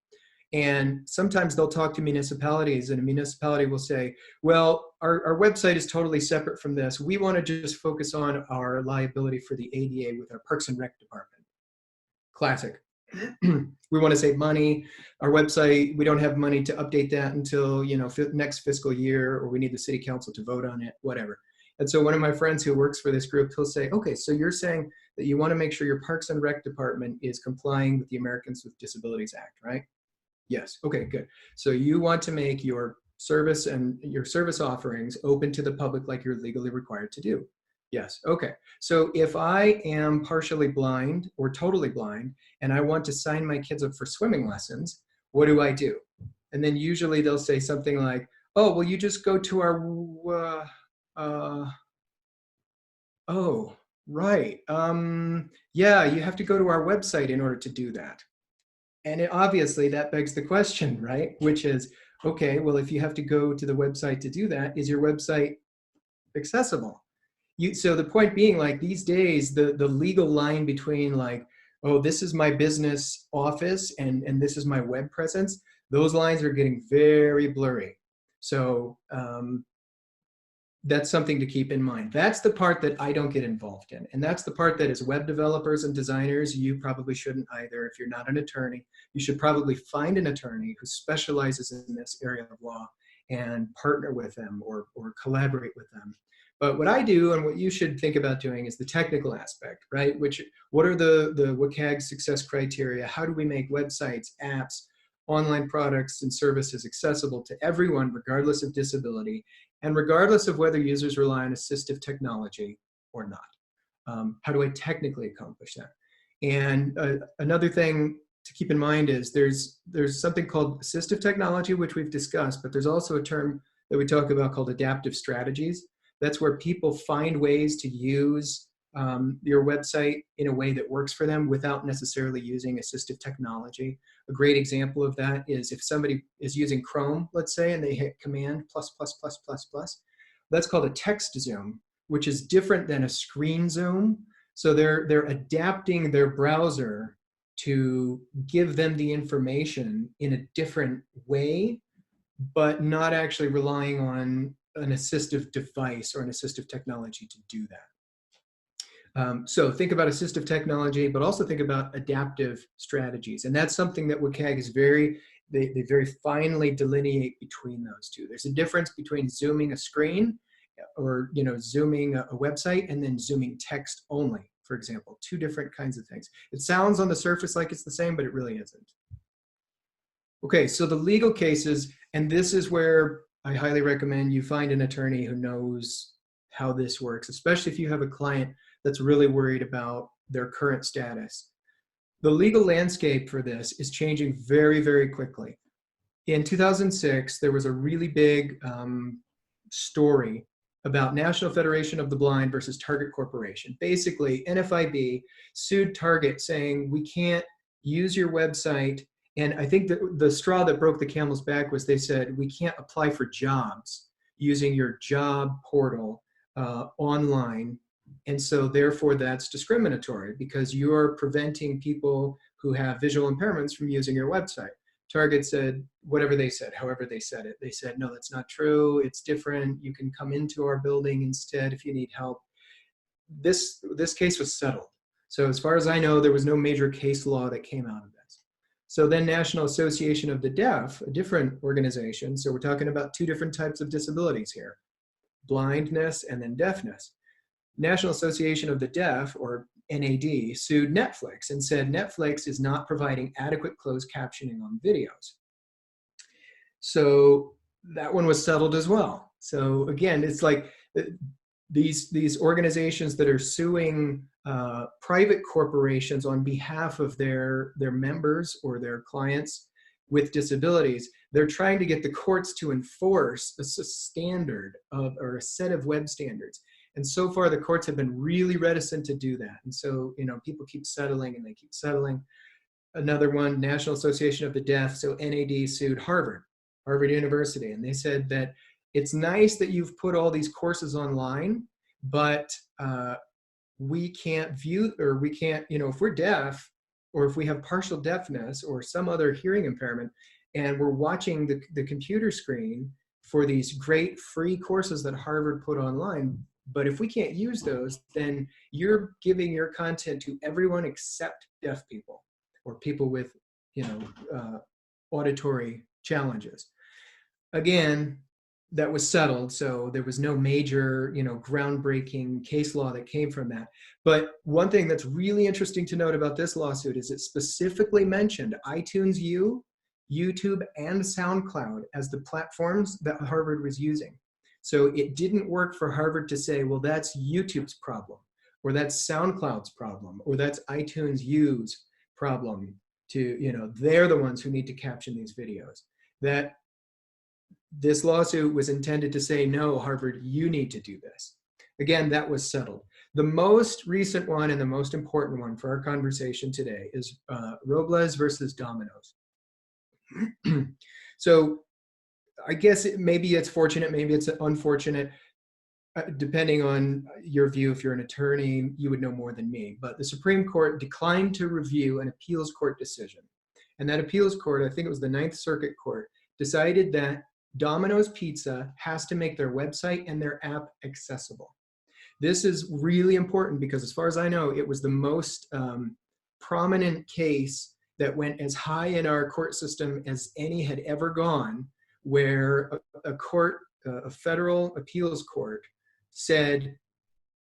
And sometimes they'll talk to municipalities, and a municipality will say, well, our website is totally separate from this. We want to just focus on our liability for the ADA with our Parks and Rec department. Classic. We want to save money. Our website, we don't have money to update that until next fiscal year, or we need the city council to vote on it, whatever. And so one of my friends who works for this group, he'll say, okay, so you're saying that you want to make sure your Parks and Rec department is complying with the Americans with Disabilities Act, right? Yes. Okay, good. So you want to make your service and your service offerings open to the public like you're legally required to do. Yes. Okay. So if I am partially blind or totally blind and I want to sign my kids up for swimming lessons, what do I do? And then usually they'll say something like, oh, well, you just go to our, oh, right. Yeah, you have to go to our website in order to do that. And obviously that begs the question, right? Which is, okay, well, if you have to go to the website to do that, is your website accessible? So the point being, like, these days, the legal line between like, oh, this is my business office and this is my web presence, those lines are getting very blurry. So that's something to keep in mind. That's the part that I don't get involved in. And that's the part that as web developers and designers, you probably shouldn't either. If you're not an attorney, you should probably find an attorney who specializes in this area of law and partner with them or collaborate with them. But what I do and what you should think about doing is the technical aspect, right? What are the WCAG success criteria? How do we make websites, apps, online products and services accessible to everyone, regardless of disability, and regardless of whether users rely on assistive technology or not. How do I technically accomplish that? And another thing to keep in mind is there's something called assistive technology, which we've discussed, but there's also a term that we talk about called adaptive strategies. That's where people find ways to use your website in a way that works for them without necessarily using assistive technology. A great example of that is if somebody is using Chrome, let's say, and they hit Command plus plus plus plus plus, that's called a text zoom, which is different than a screen zoom. So they're adapting their browser to give them the information in a different way, but not actually relying on an assistive device or an assistive technology to do that. So think about assistive technology, but also think about adaptive strategies. And that's something that WCAG is they very finely delineate between those two. There's a difference between zooming a screen or zooming a website and then zooming text only, for example. Two different kinds of things. It sounds on the surface like it's the same, but it really isn't. Okay, so the legal cases, and this is where I highly recommend you find an attorney who knows how this works, especially if you have a client that's really worried about their current status. The legal landscape for this is changing very, very quickly. In 2006, there was a really big story about National Federation of the Blind versus Target Corporation. Basically, NFIB sued Target saying, we can't use your website. And I think that the straw that broke the camel's back was they said, we can't apply for jobs using your job portal online. And so therefore that's discriminatory because you're preventing people who have visual impairments from using your website. Target said, whatever they said, however they said it, they said, no, that's not true. It's different. You can come into our building instead if you need help. This case was settled. So as far as I know, there was no major case law that came out of this. So then National Association of the Deaf, a different organization, so we're talking about two different types of disabilities here, blindness and then deafness. National Association of the Deaf, or NAD, sued Netflix and said Netflix is not providing adequate closed captioning on videos. So that one was settled as well. So again, it's like these organizations that are suing private corporations on behalf of their members or their clients with disabilities, they're trying to get the courts to enforce a standard or a set of web standards. And so far, the courts have been really reticent to do that. And so, people keep settling and they keep settling. Another one, National Association of the Deaf, so NAD sued Harvard University. And they said that it's nice that you've put all these courses online, but we can't view, or we can't, if we're deaf, or if we have partial deafness or some other hearing impairment, and we're watching the computer screen for these great free courses that Harvard put online, but if we can't use those, then you're giving your content to everyone except deaf people or people with, auditory challenges. Again, that was settled, so there was no major, groundbreaking case law that came from that. But one thing that's really interesting to note about this lawsuit is it specifically mentioned iTunes U, YouTube, and SoundCloud as the platforms that Harvard was using. So it didn't work for Harvard to say, well, that's YouTube's problem, or that's SoundCloud's problem, or that's iTunes U's problem to, they're the ones who need to caption these videos. That this lawsuit was intended to say, no, Harvard, you need to do this. Again, that was settled. The most recent one and the most important one for our conversation today is Robles versus Domino's. So I guess maybe it's fortunate, maybe it's unfortunate, depending on your view. If you're an attorney, you would know more than me. But the Supreme Court declined to review an appeals court decision. And that appeals court, I think it was the Ninth Circuit Court, decided that Domino's Pizza has to make their website and their app accessible. This is really important because as far as I know, it was the most prominent case that went as high in our court system as any had ever gone, where a federal appeals court said,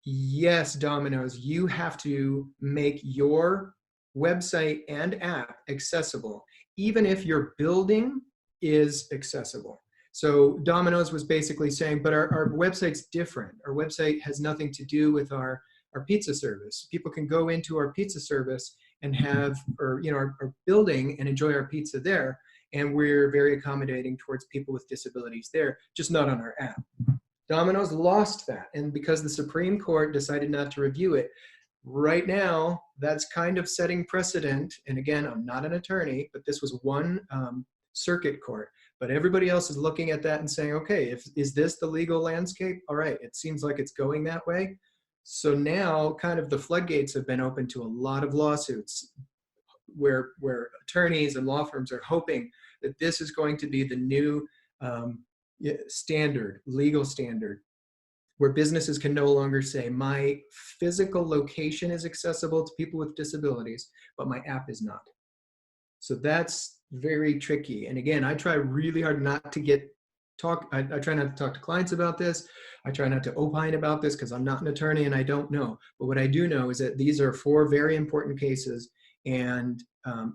yes, Domino's, you have to make your website and app accessible. even if your building is accessible. So Domino's was basically saying, but our website's different. Our website has nothing to do with our pizza service. People can go into our pizza service and have, or our building and enjoy our pizza there. And we're very accommodating towards people with disabilities there, just not on our app. Domino's lost that. And because the Supreme Court decided not to review it, right now, that's kind of setting precedent. And again, I'm not an attorney, but this was one circuit court. But everybody else is looking at that and saying, okay, is this the legal landscape? All right, it seems like it's going that way. So now kind of the floodgates have been open to a lot of lawsuits where attorneys and law firms are hoping that this is going to be the new legal standard, where businesses can no longer say my physical location is accessible to people with disabilities, but my app is not. So that's very tricky. And again, I try really hard not to I try not to talk to clients about this. I try not to opine about this because I'm not an attorney and I don't know. But what I do know is that these are 4 very important cases. And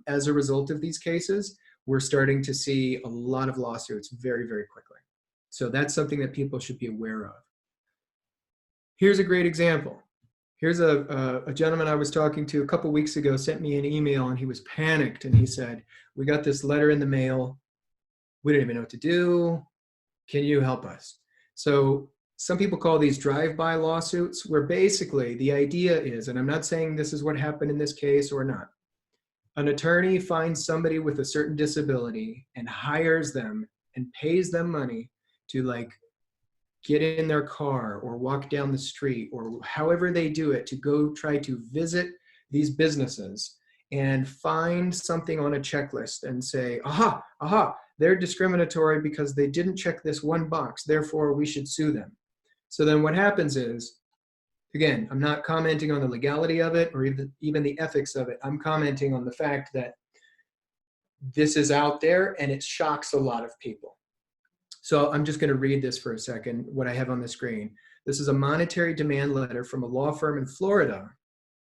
as a result of these cases, we're starting to see a lot of lawsuits very, very quickly. So that's something that people should be aware of. Here's a great example. Here's a gentleman I was talking to a couple weeks ago sent me an email and he was panicked and he said, we got this letter in the mail. We didn't even know what to do. Can you help us? So some people call these drive-by lawsuits, where basically the idea is, and I'm not saying this is what happened in this case or not, an attorney finds somebody with a certain disability and hires them and pays them money to get in their car or walk down the street or however they do it to go try to visit these businesses and find something on a checklist and say, aha, they're discriminatory because they didn't check this one box, therefore we should sue them. So then what happens is, again, I'm not commenting on the legality of it or even the ethics of it. I'm commenting on the fact that this is out there and it shocks a lot of people. So I'm just going to read this for a second, what I have on the screen. This is a monetary demand letter from a law firm in Florida.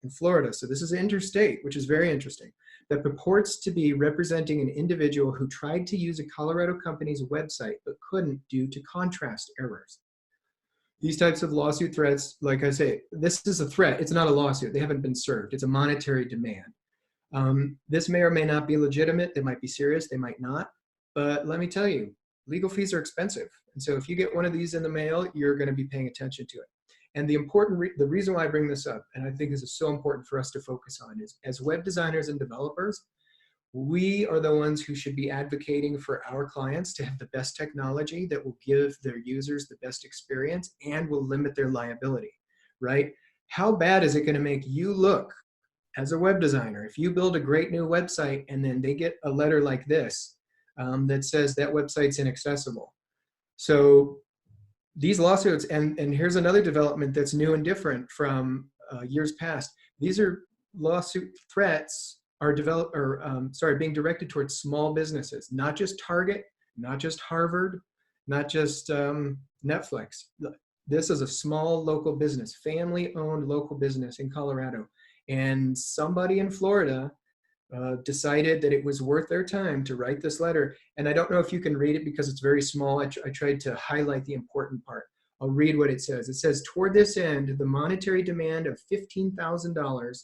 So this is interstate, which is very interesting, that purports to be representing an individual who tried to use a Colorado company's website but couldn't due to contrast errors. These types of lawsuit threats, like I say, this is a threat. It's not a lawsuit. They haven't been served. It's a monetary demand. This may or may not be legitimate. They might be serious. They might not. But let me tell you, legal fees are expensive. And so if you get one of these in the mail, you're going to be paying attention to it. And the reason why I bring this up, and I think this is so important for us to focus on, is as web designers and developers, we are the ones who should be advocating for our clients to have the best technology that will give their users the best experience and will limit their liability, right? How bad is it going to make you look as a web designer if you build a great new website and then they get a letter like this that says that website's inaccessible? So these lawsuits, and here's another development that's new and different from years past. These are lawsuit threats are being directed towards small businesses, not just Target, not just Harvard, not just Netflix. This is a small local business, family-owned local business in Colorado. And somebody in Florida decided that it was worth their time to write this letter. And I don't know if you can read it because it's very small. I tried to highlight the important part. I'll read what it says. It says, toward this end, the monetary demand of $15,000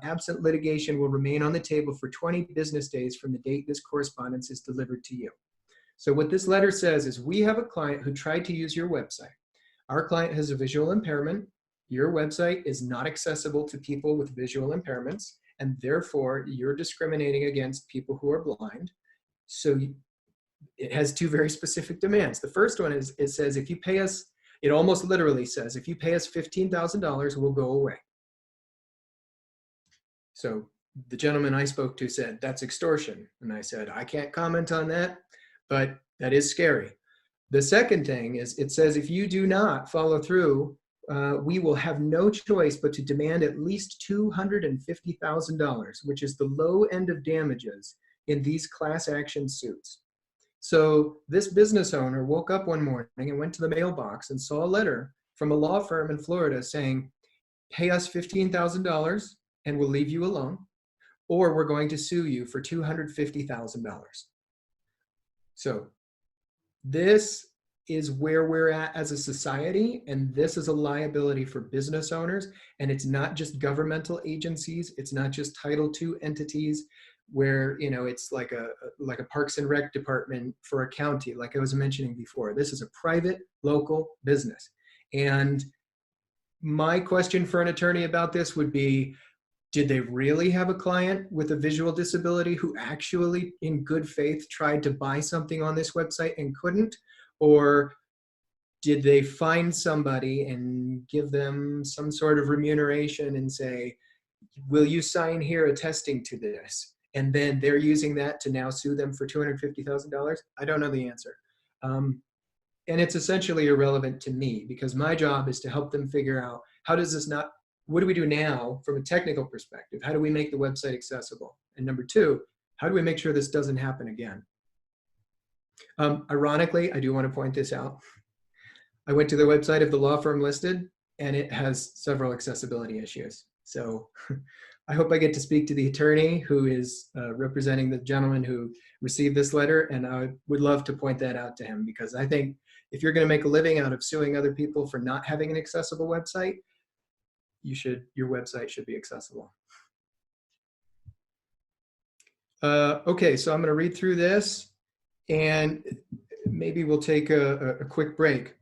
absent litigation will remain on the table for 20 business days from the date this correspondence is delivered to you. So what this letter says is, we have a client who tried to use your website. Our client has a visual impairment. Your website is not accessible to people with visual impairments, and therefore you're discriminating against people who are blind. So it has 2 very specific demands. The first one is, it says, if you pay us, it almost literally says, if you pay us $15,000, we'll go away. So the gentleman I spoke to said, that's extortion. And I said, I can't comment on that, but that is scary. The second thing is, it says, if you do not follow through, we will have no choice but to demand at least $250,000, which is the low end of damages in these class action suits. So this business owner woke up one morning and went to the mailbox and saw a letter from a law firm in Florida saying, pay us $15,000 and we'll leave you alone, or we're going to sue you for $250,000. So this is where we're at as a society, and this is a liability for business owners. And it's not just governmental agencies, it's not just Title II entities where, you know, it's like a Parks and Rec department for a county, like I was mentioning before. This is a private local business. And my question for an attorney about this would be, did they really have a client with a visual disability who actually in good faith tried to buy something on this website and couldn't? Or did they find somebody and give them some sort of remuneration and say, will you sign here attesting to this? And then they're using that to now sue them for $250,000? I don't know the answer. And it's essentially irrelevant to me because my job is to help them figure out how does this not, what do we do now from a technical perspective? How do we make the website accessible? And number two, how do we make sure this doesn't happen again? Ironically, I do want to point this out. I went to the website of the law firm listed and it has several accessibility issues. So I hope I get to speak to the attorney who is representing the gentleman who received this letter, and I would love to point that out to him because I think if you're going to make a living out of suing other people for not having an accessible website, your website should be accessible. Okay, so I'm going to read through this and maybe we'll take a quick break.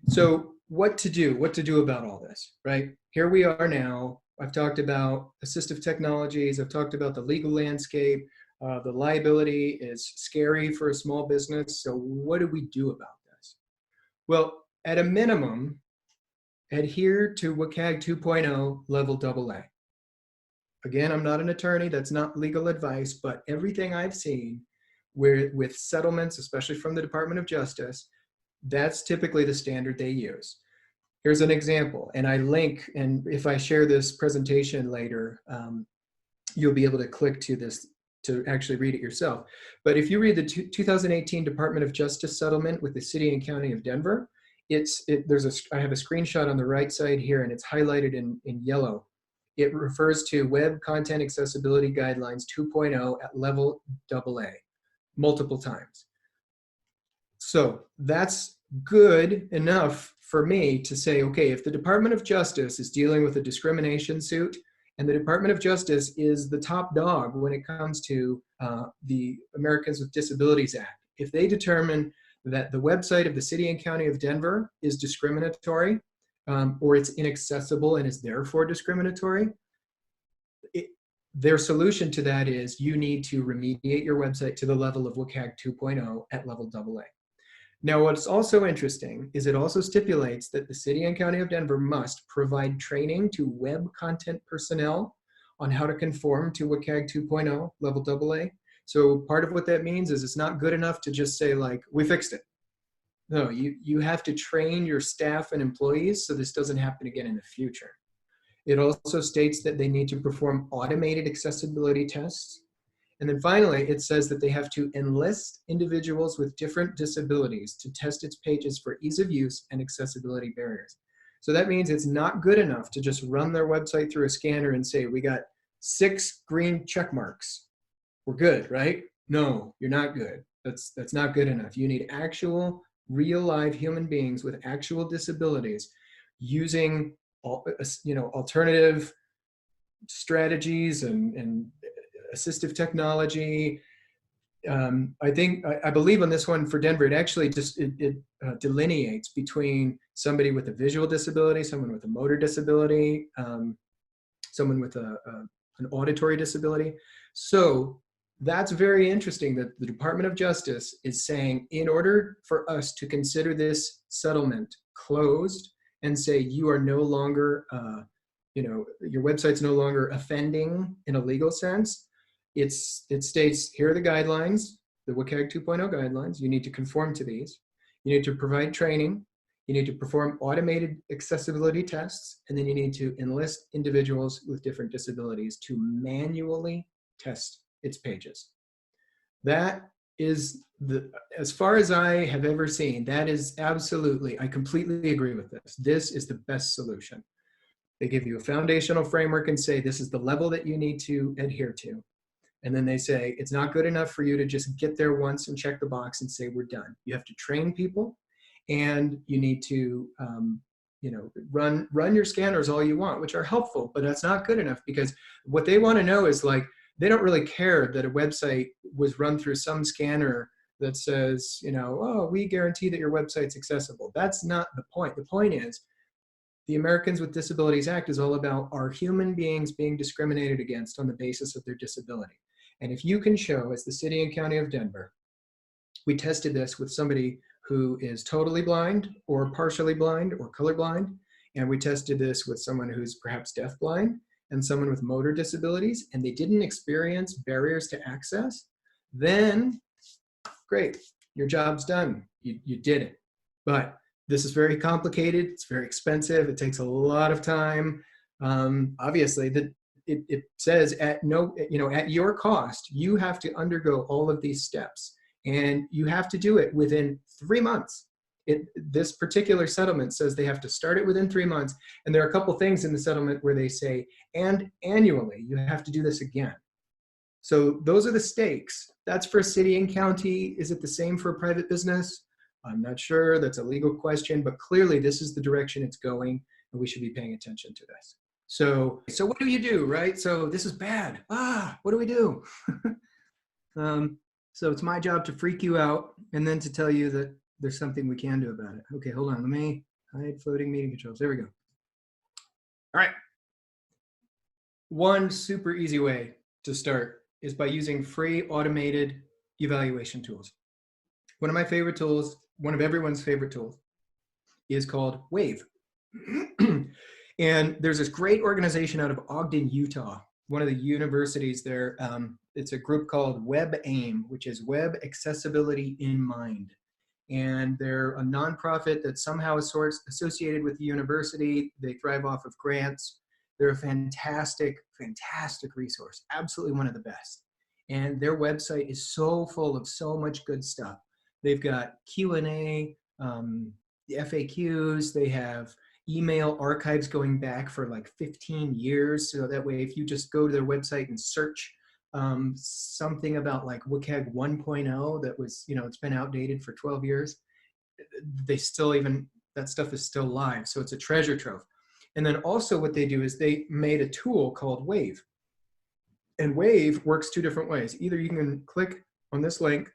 So what to do about all this, right? Here we are now. I've talked about assistive technologies. I've talked about the legal landscape. The liability is scary for a small business. So what do we do about this? Well, at a minimum, adhere to WCAG 2.0 level AA. Again, I'm not an attorney. That's not legal advice, but everything I've seen with settlements, especially from the Department of Justice, that's typically the standard they use. Here's an example, and I link, and if I share this presentation later, you'll be able to click to this to actually read it yourself. But if you read the 2018 Department of Justice settlement with the City and County of Denver, I have a screenshot on the right side here, and it's highlighted in yellow. It refers to Web Content Accessibility Guidelines 2.0 at level AA, multiple times. So that's good enough for me to say, okay, if the Department of Justice is dealing with a discrimination suit, and the Department of Justice is the top dog when it comes to the Americans with Disabilities Act, if they determine that the website of the City and County of Denver is discriminatory, or it's inaccessible and is therefore discriminatory, their solution to that is you need to remediate your website to the level of WCAG 2.0 at level AA. Now, what's also interesting is it also stipulates that the City and County of Denver must provide training to web content personnel on how to conform to WCAG 2.0 level AA. So part of what that means is it's not good enough to just say like, we fixed it. No, you have to train your staff and employees so this doesn't happen again in the future. It also states that they need to perform automated accessibility tests. And then finally, it says that they have to enlist individuals with different disabilities to test its pages for ease of use and accessibility barriers. So that means it's not good enough to just run their website through a scanner and say, we got 6 green check marks. We're good, right? No, you're not good. That's not good enough. You need actual, real live human beings with actual disabilities using alternative strategies and assistive technology. I believe on this one for Denver, it actually just delineates between somebody with a visual disability, someone with a motor disability, someone with an auditory disability. So that's very interesting that the Department of Justice is saying, in order for us to consider this settlement closed and say you are no longer, your website's no longer offending in a legal sense, it states, here are the guidelines, the WCAG 2.0 guidelines. You need to conform to these. You need to provide training. You need to perform automated accessibility tests. And then you need to enlist individuals with different disabilities to manually test its pages. That is, as far as I have ever seen, that is absolutely, I completely agree with this. This is the best solution. They give you a foundational framework and say, this is the level that you need to adhere to. And then they say, it's not good enough for you to just get there once and check the box and say, we're done. You have to train people, and you need to, run your scanners all you want, which are helpful, but that's not good enough, because what they want to know is, like, they don't really care that a website was run through some scanner that says, oh, we guarantee that your website's accessible. That's not the point. The point is, the Americans with Disabilities Act is all about our human beings being discriminated against on the basis of their disability. And if you can show, as the city and county of Denver, we tested this with somebody who is totally blind or partially blind or colorblind, and we tested this with someone who's perhaps deafblind and someone with motor disabilities, and they didn't experience barriers to access, then great, your job's done. You did it. But this is very complicated. It's very expensive. It takes a lot of time. Obviously, it says at your cost, you have to undergo all of these steps, and you have to do it within 3 months. This particular settlement says they have to start it within 3 months, and there are a couple things in the settlement where they say, and annually, you have to do this again. So those are the stakes. That's for city and county. Is it the same for a private business? I'm not sure. That's a legal question, but clearly this is the direction it's going, and we should be paying attention to this. So what do you do, right? So this is bad. What do we do? So it's my job to freak you out and then to tell you that there's something we can do about it. Okay, hold on. Let me hide floating meeting controls. There we go. All right. One super easy way to start is by using free automated evaluation tools. One of my favorite tools, one of everyone's favorite tools, is called Wave. And there's this great organization out of Ogden, Utah, one of the universities there. It's a group called WebAIM, which is Web Accessibility in Mind. And they're a nonprofit that somehow is associated with the university. They thrive off of grants. They're a fantastic, fantastic resource, absolutely one of the best. And their website is so full of so much good stuff. They've got Q&A, the FAQs, they have email archives going back for like 15 years. So that way, if you just go to their website and search something about like WCAG 1.0 that was, it's been outdated for 12 years, they still that stuff is still live. So it's a treasure trove. And then also what they do is they made a tool called Wave. And Wave works two different ways. Either you can click on this link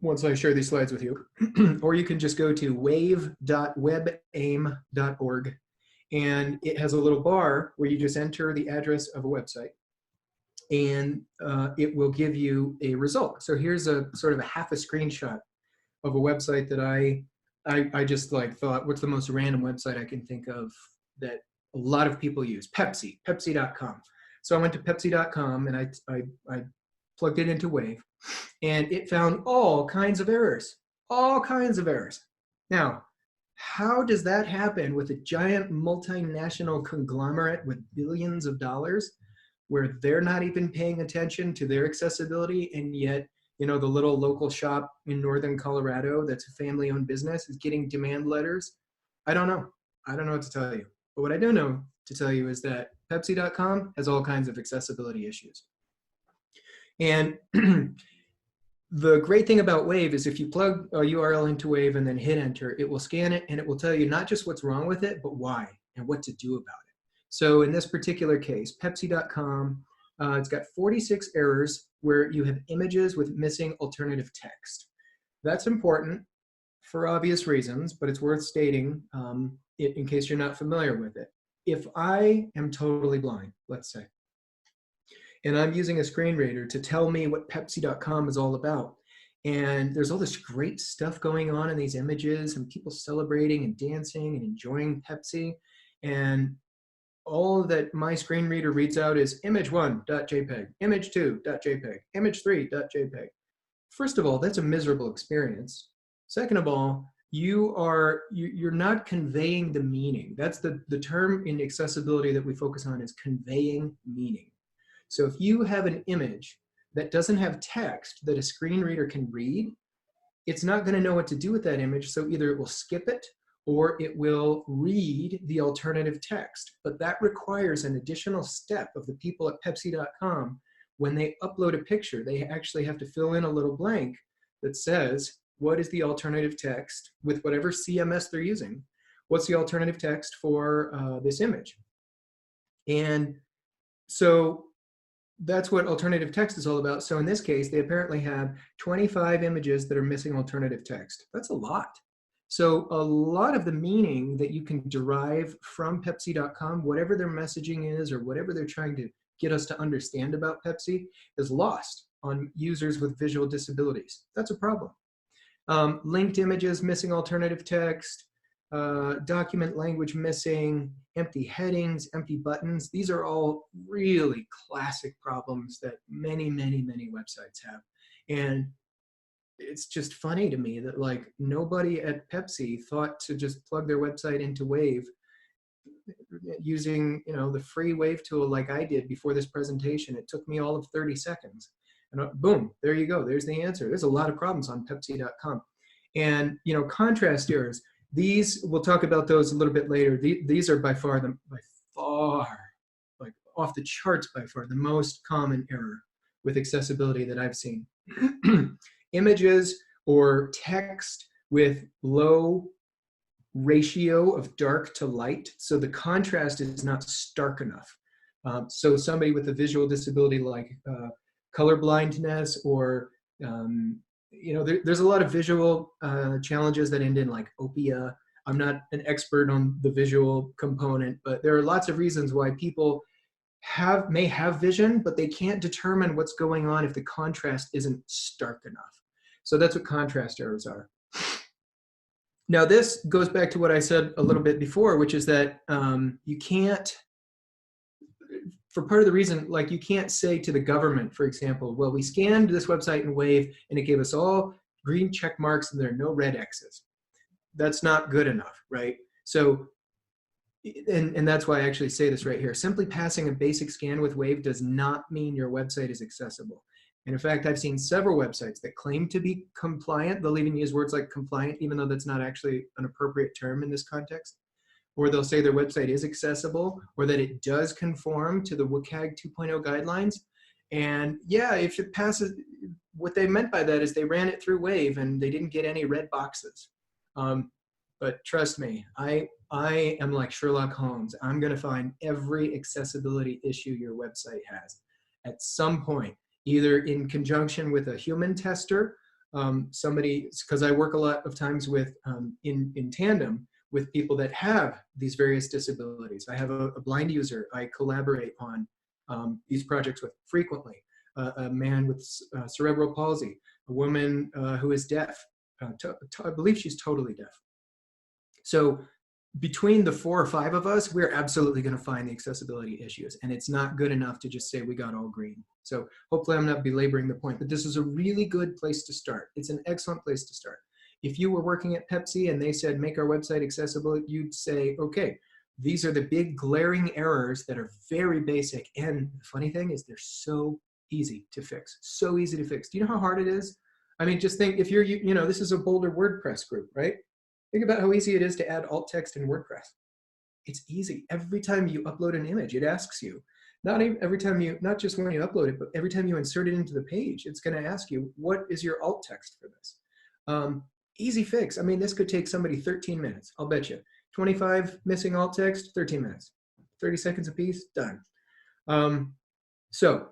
once I share these slides with you, or you can just go to wave.webaim.org, and it has a little bar where you just enter the address of a website, and it will give you a result. So here's a sort of a half a screenshot of a website that I just like thought, what's the most random website I can think of that a lot of people use? Pepsi.com. So I went to Pepsi.com and I plugged it into Wave, and it found all kinds of errors, all kinds of errors. Now, how does that happen with a giant multinational conglomerate with billions of dollars where they're not even paying attention to their accessibility, and yet, the little local shop in northern Colorado that's a family-owned business is getting demand letters? I don't know. I don't know what to tell you. But what I do know to tell you is that Pepsi.com has all kinds of accessibility issues. And the great thing about Wave is if you plug a URL into Wave and then hit enter, it will scan it and it will tell you not just what's wrong with it, but why and what to do about it. So in this particular case, Pepsi.com, it's got 46 errors where you have images with missing alternative text. That's important for obvious reasons, but it's worth stating in case you're not familiar with it. If I am totally blind, let's say, and I'm using a screen reader to tell me what Pepsi.com is all about, and there's all this great stuff going on in these images and people celebrating and dancing and enjoying Pepsi, and all that my screen reader reads out is image1.jpg, image2.jpg, image3.jpg. First of all, that's a miserable experience. Second of all, you're not conveying the meaning. That's the term in accessibility that we focus on, is conveying meaning. So if you have an image that doesn't have text that a screen reader can read, it's not going to know what to do with that image. So either it will skip it, or it will read the alternative text. But that requires an additional step of the people at Pepsi.com. When they upload a picture, they actually have to fill in a little blank that says, what is the alternative text with whatever CMS they're using? What's the alternative text for this image? And so that's what alternative text is all about. So in this case, they apparently have 25 images that are missing alternative text. That's a lot. So a lot of the meaning that you can derive from Pepsi.com, whatever their messaging is or whatever they're trying to get us to understand about Pepsi, is lost on users with visual disabilities. That's a problem. Linked images missing alternative text, document language missing, empty headings, empty buttons. These are all really classic problems that many, many, many websites have. And it's just funny to me that like nobody at Pepsi thought to just plug their website into Wave using, you know, the free Wave tool like I did before this presentation. It took me all of 30 seconds. And boom, there you go. There's the answer. There's a lot of problems on Pepsi.com. And, you know, contrast errors. These, we'll talk about those a little bit later. These are by far, like off the charts by far, the most common error with accessibility that I've seen. Images or text with low ratio of dark to light. So the contrast is not stark enough. So somebody with a visual disability like color blindness or, you know, there's a lot of visual challenges that end in like opia. I'm not an expert on the visual component, but there are lots of reasons why people may have vision, but they can't determine what's going on if the contrast isn't stark enough. So that's what contrast errors are. Now this goes back to what I said a little bit before, which is that you can't, for part of the reason, like you can't say to the government, for example, well, we scanned this website in Wave and it gave us all green check marks and there are no red X's. That's not good enough, right? So, and that's why I actually say this right here. Simply passing a basic scan with Wave does not mean your website is accessible. And in fact, I've seen several websites that claim to be compliant. They'll even use words like compliant, even though that's not actually an appropriate term in this context. Or they'll say their website is accessible or that it does conform to the WCAG 2.0 guidelines. And yeah, if it passes, what they meant by that is they ran it through Wave and they didn't get any red boxes. But trust me, I am like Sherlock Holmes. I'm going to find every accessibility issue your website has at some point, either in conjunction with a human tester, somebody, because I work a lot of times with, in tandem with people that have these various disabilities. I have a blind user I collaborate on these projects with frequently, a man with cerebral palsy, a woman who is deaf. I believe she's totally deaf. So between the 4 or 5 of us, we're absolutely going to find the accessibility issues. And it's not good enough to just say we got all green. So hopefully I'm not belaboring the point, but this is a really good place to start. It's an excellent place to start. If you were working at Pepsi and they said, make our website accessible, you'd say, okay, these are the big glaring errors that are very basic. And the funny thing is they're so easy to fix, so easy to fix. Do you know how hard it is? I mean, just think if you're, you know, this is a Boulder WordPress group, right? Think about how easy it is to add alt text in WordPress. It's easy. Every time you upload an image, it asks you, not every time you, not just when you upload it, but every time you insert it into the page, it's going to ask you, what is your alt text for this? Easy fix. I mean, this could take somebody 13 minutes. I'll bet you. 25 missing alt text, 13 minutes. 30 seconds a piece, done. So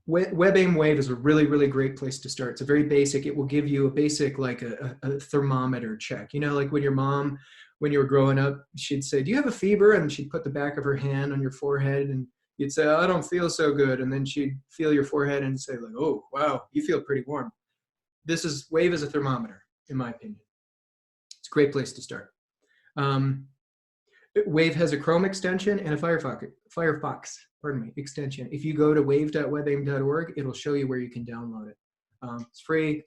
WebAIM Wave is a really, really great place to start. It's a very basic, it will give you a basic, like a thermometer check. You know, like when your mom, when you were growing up, she'd say, do you have a fever? And she'd put the back of her hand on your forehead and you'd say, oh, I don't feel so good. And then she'd feel your forehead and say like, oh, wow, you feel pretty warm. Wave is a thermometer, in my opinion. It's a great place to start. Wave has a Chrome extension and a Firefox, extension. If you go to wave.webaim.org, it'll show you where you can download it. It's free.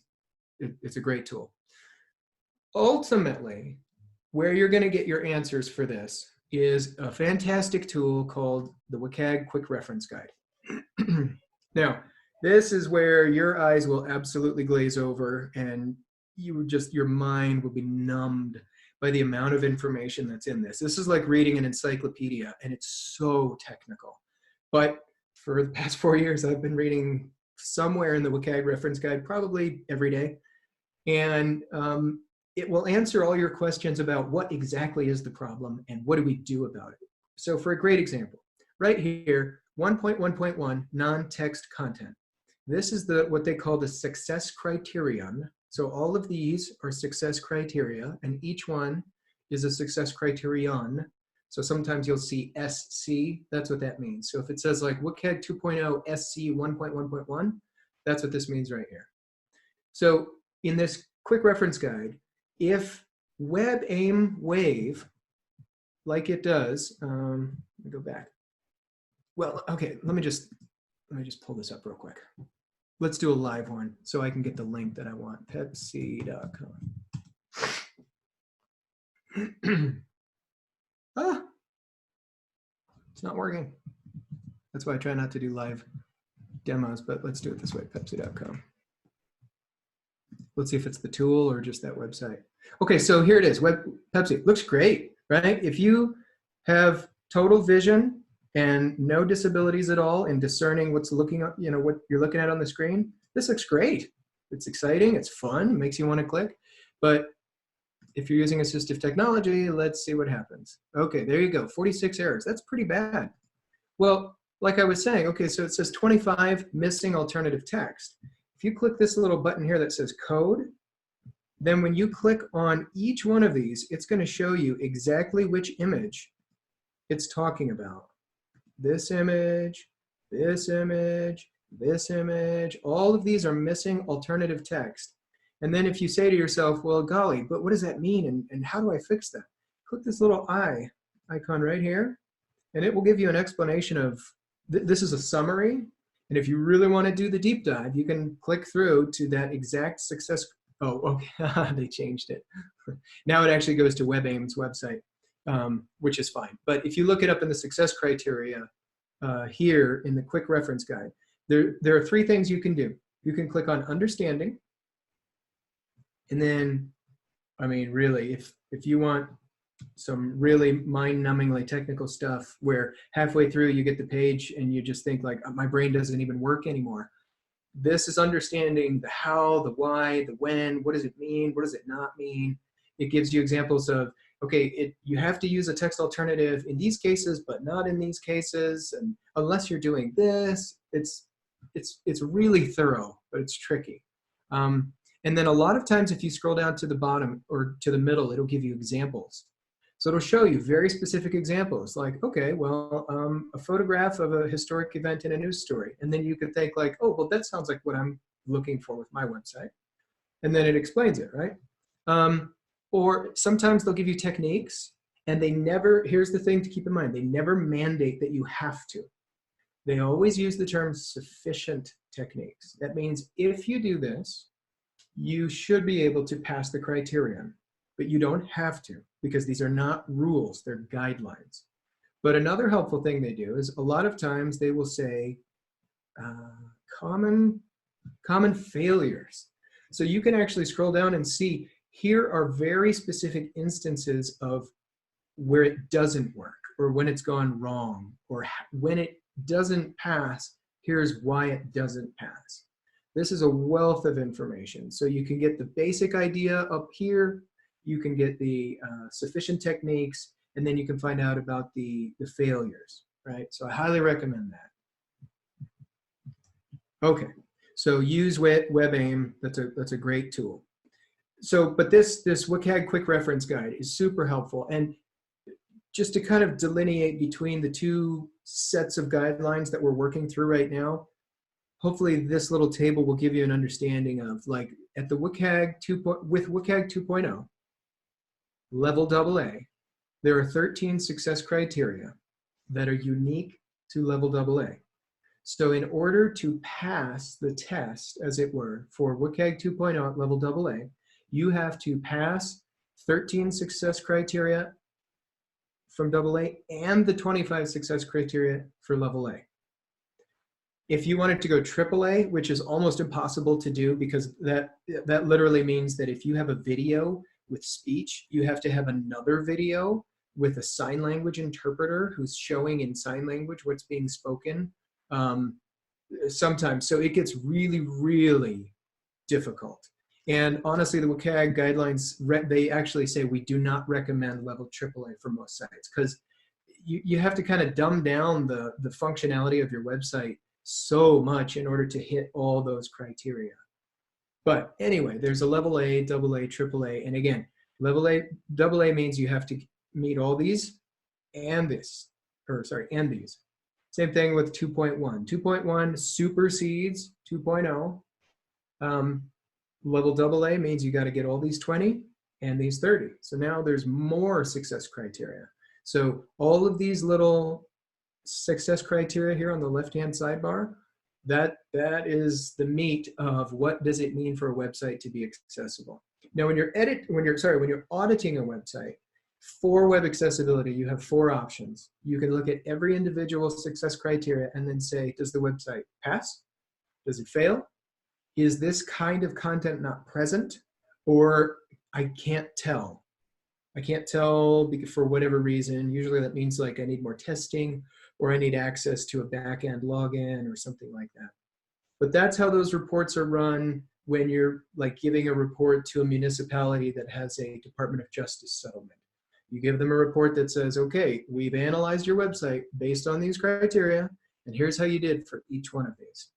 It's a great tool. Ultimately, where you're going to get your answers for this is a fantastic tool called the WCAG Quick Reference Guide. Now, this is where your eyes will absolutely glaze over and your mind will be numbed by the amount of information that's in this. This is like reading an encyclopedia, and it's so technical. But for the past 4 years, I've been reading somewhere in the WCAG reference guide, probably every day. And it will answer all your questions about what exactly is the problem and what do we do about it. So for a great example, right here, 1.1.1 non-text content. This is what they call the success criterion. So all of these are success criteria, and each one is a success criterion. So sometimes you'll see SC, that's what that means. So if it says like WCAG 2.0 SC 1.1.1, that's what this means right here. So in this quick reference guide, if WebAIM Wave, like it does, let me go back. Well, okay, let me just pull this up real quick. Let's do a live one so I can get the link that I want, Pepsi.com. Ah, it's not working. That's why I try not to do live demos, but let's do it this way, Pepsi.com. Let's see if it's the tool or just that website. Okay, so here it is, Pepsi. Looks great, right? If you have total vision and no disabilities at all in discerning what's looking up, you know, what you're looking at on the screen, this looks great. It's exciting, it's fun, makes you want to click. But if you're using assistive technology, let's see what happens. Okay, there you go, 46 errors. That's pretty bad. Well, like I was saying, okay, so it says 25 missing alternative text. If you click this little button here that says code, then when you click on each one of these, it's going to show you exactly which image it's talking about. This image, this image, this image, all of these are missing alternative text. And then if you say to yourself, well, golly, but what does that mean and how do I fix that? Click this little eye icon right here, and it will give you an explanation of, this is a summary. And if you really want to do the deep dive, you can click through to that exact success. Oh, okay, they changed it. Now it actually goes to WebAIM's website, which is fine. But if you look it up in the success criteria here in the quick reference guide, there are 3 things you can do. You can click on understanding. And then, I mean, really, if you want some really mind-numbingly technical stuff where halfway through you get the page and you just think like, my brain doesn't even work anymore. This is understanding the how, the why, the when, what does it mean, what does it not mean. It gives you examples of, okay, you have to use a text alternative in these cases, but not in these cases. And unless you're doing this, it's really thorough, but it's tricky. And then a lot of times if you scroll down to the bottom or to the middle, it'll give you examples. So it'll show you very specific examples like, okay, well, a photograph of a historic event in a news story. And then you could think like, oh, well, that sounds like what I'm looking for with my website. And then it explains it, right? Or sometimes they'll give you techniques and they never, here's the thing to keep in mind, they never mandate that you have to. They always use the term sufficient techniques. That means if you do this, you should be able to pass the criterion, but you don't have to because these are not rules, they're guidelines. But another helpful thing they do is a lot of times they will say common failures. So you can actually scroll down and see here are very specific instances of where it doesn't work or when it's gone wrong or when it doesn't pass, here's why it doesn't pass. This is a wealth of information. So you can get the basic idea up here, you can get the sufficient techniques, and then you can find out about the failures, right? So I highly recommend that. Okay, so use WebAIM, that's a great tool. So, but this WCAG quick reference guide is super helpful. And just to kind of delineate between the 2 sets of guidelines that we're working through right now, hopefully this little table will give you an understanding of like at the WCAG with WCAG 2.0, level AA, there are 13 success criteria that are unique to level AA. So in order to pass the test, as it were, for WCAG 2.0 at level AA, you have to pass 13 success criteria from AA and the 25 success criteria for level A. If you wanted to go AAA, which is almost impossible to do because that literally means that if you have a video with speech. You have to have another video with a sign language interpreter who's showing in sign language what's being spoken. Sometimes, so it gets really, really difficult. And honestly, the WCAG guidelines, they actually say we do not recommend level AAA for most sites, because you have to kind of dumb down the functionality of your website so much in order to hit all those criteria. But anyway, there's a level A, double A, triple A. And again, level A, double A means you have to meet all these and this, or sorry, and these. Same thing with 2.1. 2.1 supersedes 2.0. Level double A means you got to get all these 20 and these 30. So now there's more success criteria. So all of these little success criteria here on the left-hand sidebar, that is the meat of what does it mean for a website to be accessible. Now, when you're auditing a website for web accessibility, you have 4 options. You can look at every individual success criteria and then say, does the website pass? Does it fail? Is this kind of content not present? Or I can't tell. I can't tell for whatever reason. Usually that means like I need more testing, or I need access to a back-end login or something like that. But that's how those reports are run when you're like giving a report to a municipality that has a Department of Justice settlement. You give them a report that says, okay, we've analyzed your website based on these criteria, and here's how you did for each one of these.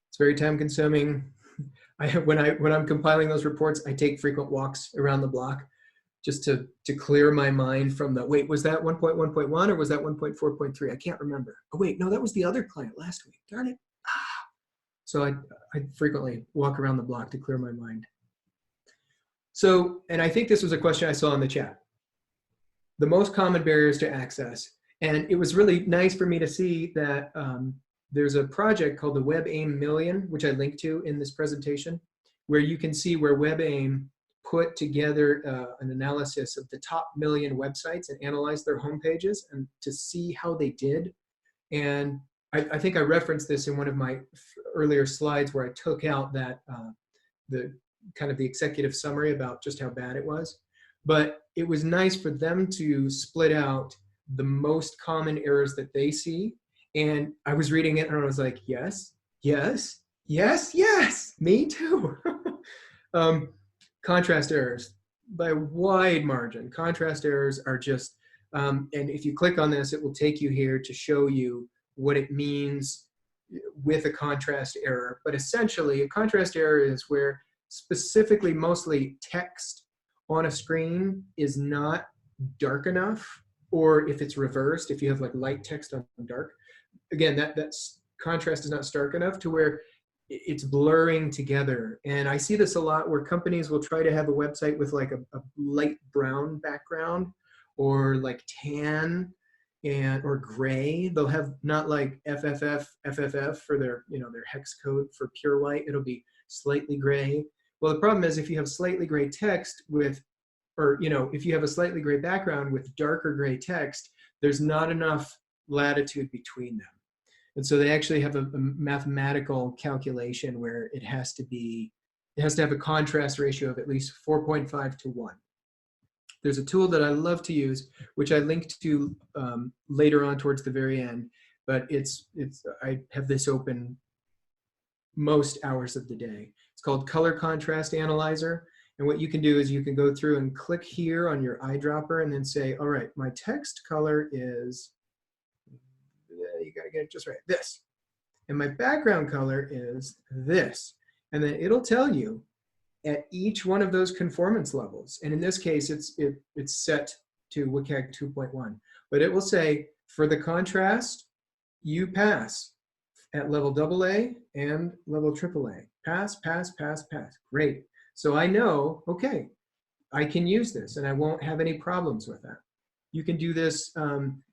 It's very time consuming. When I'm compiling those reports, I take frequent walks around the block just to clear my mind from the, wait, was that 1.1.1 or was that 1.4.3? I can't remember. Oh wait, no, that was the other client last week, darn it. So I frequently walk around the block to clear my mind. So, and I think this was a question I saw in the chat. The most common barriers to access. And it was really nice for me to see that there's a project called the WebAIM Million, which I linked to in this presentation, where you can see where WebAIM put together an analysis of the top 1 million websites and analyzed their homepages and to see how they did. And I think I referenced this in one of my earlier slides where I took out that the kind of the executive summary about just how bad it was. But it was nice for them to split out the most common errors that they see. And I was reading it and I was like, yes, yes, yes, yes, me too. Contrast errors by a wide margin. Contrast errors are just, and if you click on this, it will take you here to show you what it means with a contrast error. But essentially, a contrast error is where specifically mostly text on a screen is not dark enough, or if it's reversed, if you have like light text on dark, again, that's contrast is not stark enough to where it's blurring together. And I see this a lot where companies will try to have a website with like a light brown background or like tan or gray. They'll have not like FFF for their, their hex code for pure white. It'll be slightly gray. Well, the problem is if you have slightly gray text with, or if you have a slightly gray background with darker gray text, there's not enough latitude between them. And so they actually have a mathematical calculation where it has to have a contrast ratio of at least 4.5 to 1. There's a tool that I love to use, which I linked to later on towards the very end, but I have this open most hours of the day. It's called Color Contrast Analyzer. And what you can do is you can go through and click here on your eyedropper and then say, all right, my text color is, you gotta get it just right, this. And my background color is this. And then it'll tell you at each one of those conformance levels. And in this case, it's set to WCAG 2.1. But it will say, for the contrast, you pass at level AA and level AAA. Pass, pass, pass, pass. Great. So I know, okay, I can use this and I won't have any problems with that. You can do this.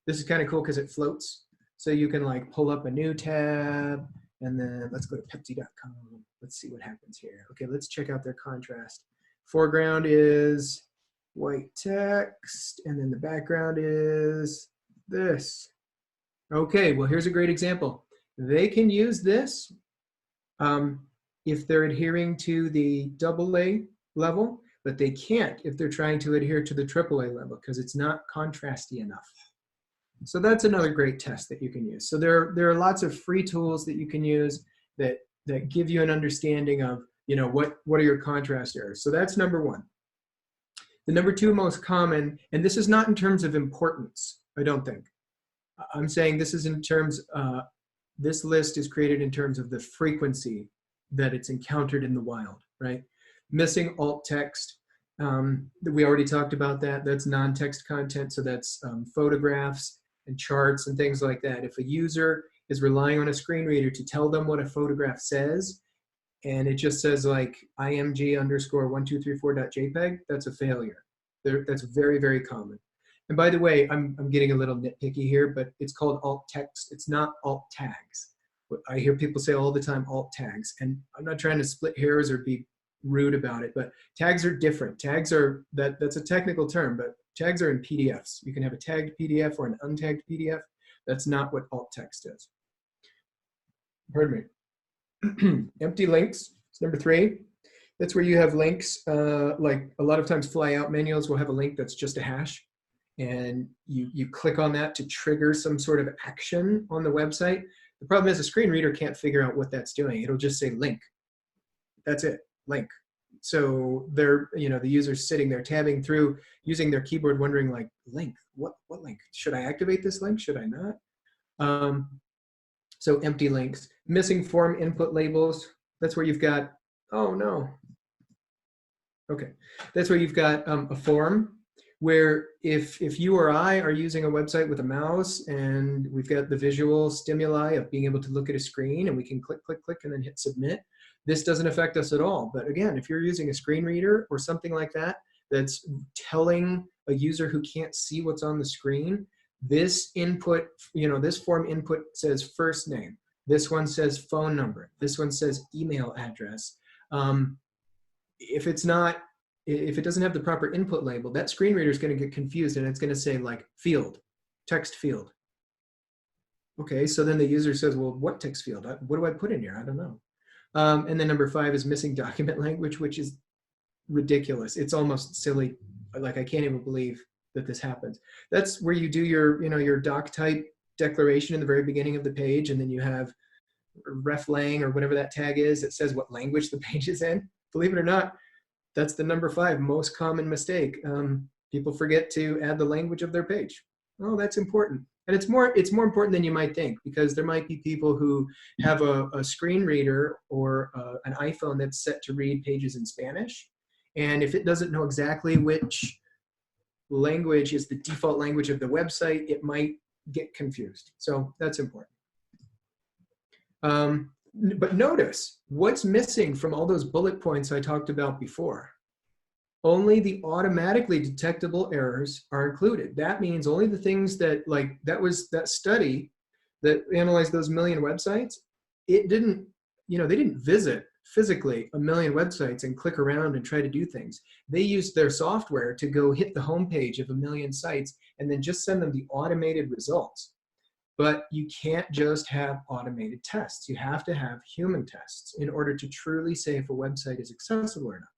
This is kind of cool because it floats. So you can like pull up a new tab and then let's go to Pepsi.com. Let's see what happens here. Okay, let's check out their contrast. Foreground is white text and then the background is this. Okay, well, here's a great example. They can use this if they're adhering to the AA level, but they can't if they're trying to adhere to the AAA level because it's not contrasty enough. So that's another great test that you can use. So there are lots of free tools that you can use that give you an understanding of, what are your contrast errors. So that's number one. The number two most common, and this is not in terms of importance, I don't think. I'm saying this is in terms, this list is created in terms of the frequency that it's encountered in the wild, right? Missing alt text. We already talked about that. That's non-text content. So that's photographs and charts and things like that. If a user is relying on a screen reader to tell them what a photograph says, and it just says like img_1234.jpg, that's a failure. That's very, very common. And by the way, I'm getting a little nitpicky here, but it's called alt text. It's not alt tags. I hear people say all the time alt tags, and I'm not trying to split hairs or be rude about it, but tags are different. Tags are, that's a technical term, but tags are in PDFs. You can have a tagged PDF or an untagged PDF. That's not what alt text is. Pardon me. Empty links, it's number three. That's where you have links, like a lot of times flyout manuals will have a link that's just a hash, and you click on that to trigger some sort of action on the website. The problem is a screen reader can't figure out what that's doing. It'll just say link. That's it, link. So they're, the user's sitting there tabbing through, using their keyboard, wondering like, link, what link? Should I activate this link? Should I not? So empty links. Missing form input labels. That's where you've got, oh no. Okay, that's where you've got a form where if you or I are using a website with a mouse and we've got the visual stimuli of being able to look at a screen and we can click, click, click, and then hit submit, this doesn't affect us at all. But again, if you're using a screen reader or something like that, that's telling a user who can't see what's on the screen, this input, this form input says first name. This one says phone number. This one says email address. If it doesn't have the proper input label, that screen reader is going to get confused and it's going to say like field, text field. Okay, so then the user says, well, what text field? What do I put in here? I don't know. And then number five is missing document language, which is ridiculous. It's almost silly. Like I can't even believe that this happens. That's where you do your doc type declaration in the very beginning of the page, and then you have ref lang or whatever that tag is that says what language the page is in. Believe it or not, that's the number five most common mistake. People forget to add the language of their page. Oh, that's important. And it's more important than you might think, because there might be people who have a screen reader or an iPhone that's set to read pages in Spanish. And if it doesn't know exactly which language is the default language of the website, it might get confused. So that's important. But notice what's missing from all those bullet points I talked about before. Only the automatically detectable errors are included. That means only the things that, like, that study that analyzed those 1 million websites, it didn't, they didn't visit physically 1 million websites and click around and try to do things. They used their software to go hit the homepage of 1 million sites and then just send them the automated results. But you can't just have automated tests. You have to have human tests in order to truly say if a website is accessible or not.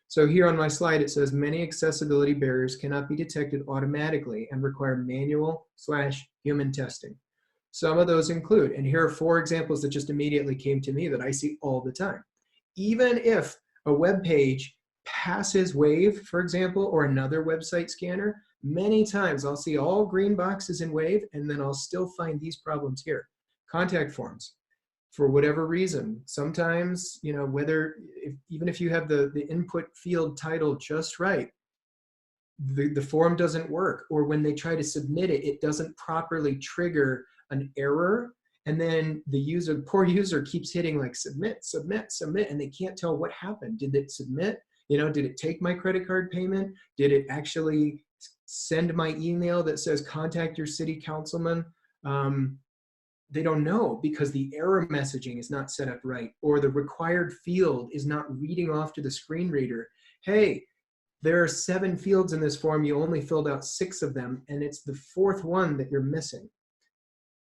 So here on my slide, it says many accessibility barriers cannot be detected automatically and require manual/human testing. Some of those include, and here are 4 examples that just immediately came to me that I see all the time. Even if a web page passes Wave, for example, or another website scanner, many times I'll see all green boxes in Wave, and then I'll still find these problems here. Contact forms. For whatever reason, sometimes, even if you have the input field title just right, the form doesn't work, or when they try to submit it, it doesn't properly trigger an error, and then the poor user keeps hitting like submit, submit, submit, and they can't tell what happened. Did it submit? Did it take my credit card payment? Did it actually send my email that says contact your city councilman? They don't know because the error messaging is not set up right, or the required field is not reading off to the screen reader. Hey, there are 7 fields in this form. You only filled out 6 of them, and it's the 4th one that you're missing.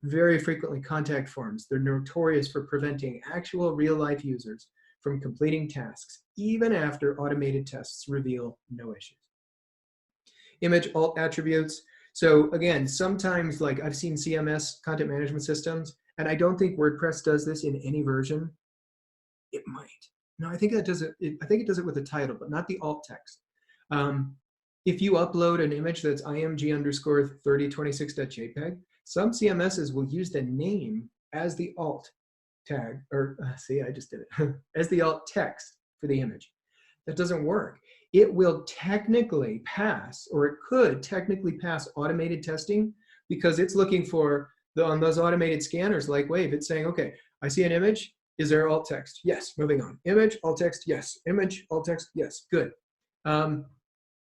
Very frequently, contact forms. They're notorious for preventing actual real-life users from completing tasks, even after automated tests reveal no issues. Image alt attributes. So again, sometimes like I've seen CMS, content management systems, and I don't think WordPress does this in any version. It might. No, I think that does it. I think it does it with the title, but not the alt text. If you upload an image that's img_3026.jpg, some CMSs will use the name as the alt tag, or see, I just did it, as the alt text for the image. That doesn't work. It will technically pass, or it could technically pass automated testing, because it's looking for, on those automated scanners like Wave, it's saying, okay, I see an image, is there alt text? Yes, moving on. Image, alt text, yes. Image, alt text, yes, good.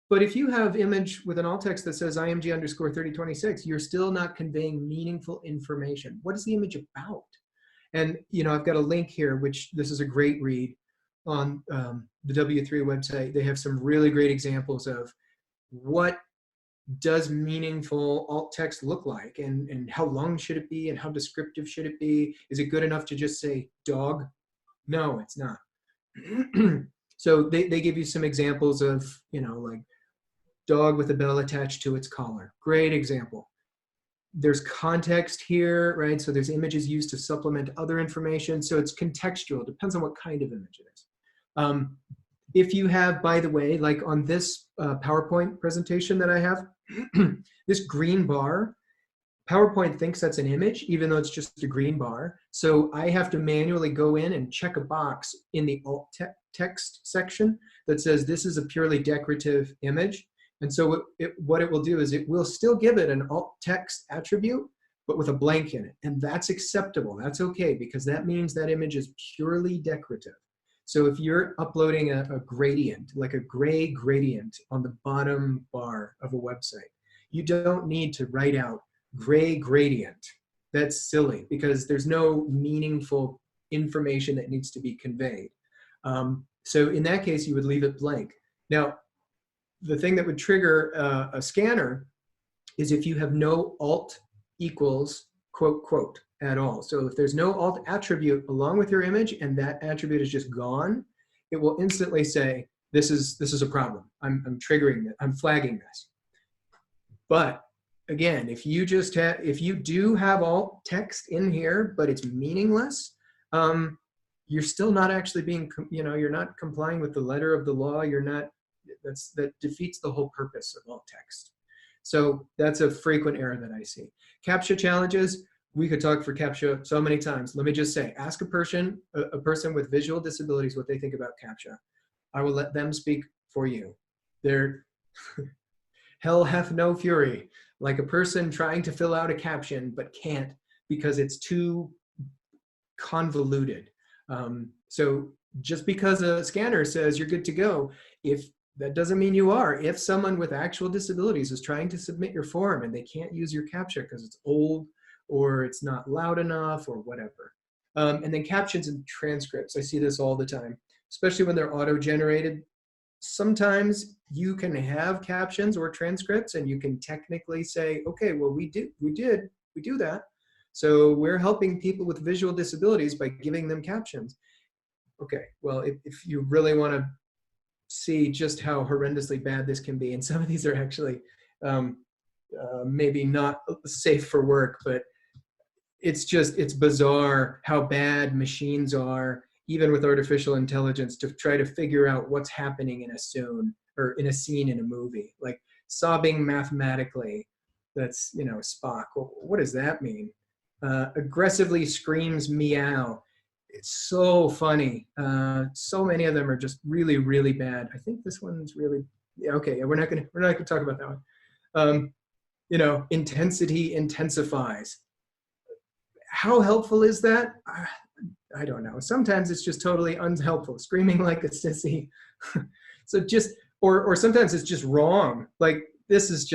But if you have image with an alt text that says img_3026, you're still not conveying meaningful information. What is the image about? And I've got a link here, which this is a great read on the W3 website. They have some really great examples of what does meaningful alt text look like, and how long should it be, and how descriptive should it be? Is it good enough to just say dog? No, it's not. So they give you some examples of, like dog with a bell attached to its collar. Great example. There's context here, right? So there's images used to supplement other information. So it's contextual, depends on what kind of image it is. If you have, by the way, like on this PowerPoint presentation that I have, this green bar, PowerPoint thinks that's an image, even though it's just a green bar. So I have to manually go in and check a box in the alt text section that says this is a purely decorative image. And so what it will do is it will still give it an alt text attribute, but with a blank in it. And that's acceptable. That's okay, because that means that image is purely decorative. So if you're uploading a gradient, like a gray gradient on the bottom bar of a website, you don't need to write out gray gradient. That's silly, because there's no meaningful information that needs to be conveyed. So in that case, you would leave it blank. Now, the thing that would trigger a scanner is if you have no alt equals quote, quote at all. So if there's no alt attribute along with your image and that attribute is just gone, it will instantly say, this is a problem. I'm triggering it. I'm flagging this. But again, if you do have alt text in here, but it's meaningless, you're still not actually being, you're not complying with the letter of the law. That defeats the whole purpose of alt text. So that's a frequent error that I see. CAPTCHA challenges, we could talk for CAPTCHA so many times. Let me just say, ask a person with visual disabilities what they think about CAPTCHA. I will let them speak for you. They're hell hath no fury, like a person trying to fill out a caption but can't because it's too convoluted. So just because a scanner says you're good to go, that doesn't mean you are. If someone with actual disabilities is trying to submit your form and they can't use your CAPTCHA because it's old or it's not loud enough or whatever. And then captions and transcripts. I see this all the time, especially when they're auto-generated. Sometimes you can have captions or transcripts and you can technically say, okay, well, we do that. So we're helping people with visual disabilities by giving them captions. Okay, well, if you really want to see just how horrendously bad this can be, and some of these are actually maybe not safe for work, but it's bizarre how bad machines are, even with artificial intelligence, to try to figure out what's happening in a scene in a movie, like sobbing mathematically. That's, Spock. Well, what does that mean? Aggressively screams meow. It's so funny. So many of them are just really, really bad. I think this one's really, okay. We're not gonna talk about that one. Intensity intensifies. How helpful is that? I don't know. Sometimes it's just totally unhelpful, screaming like a sissy. So or sometimes it's just wrong. Like this is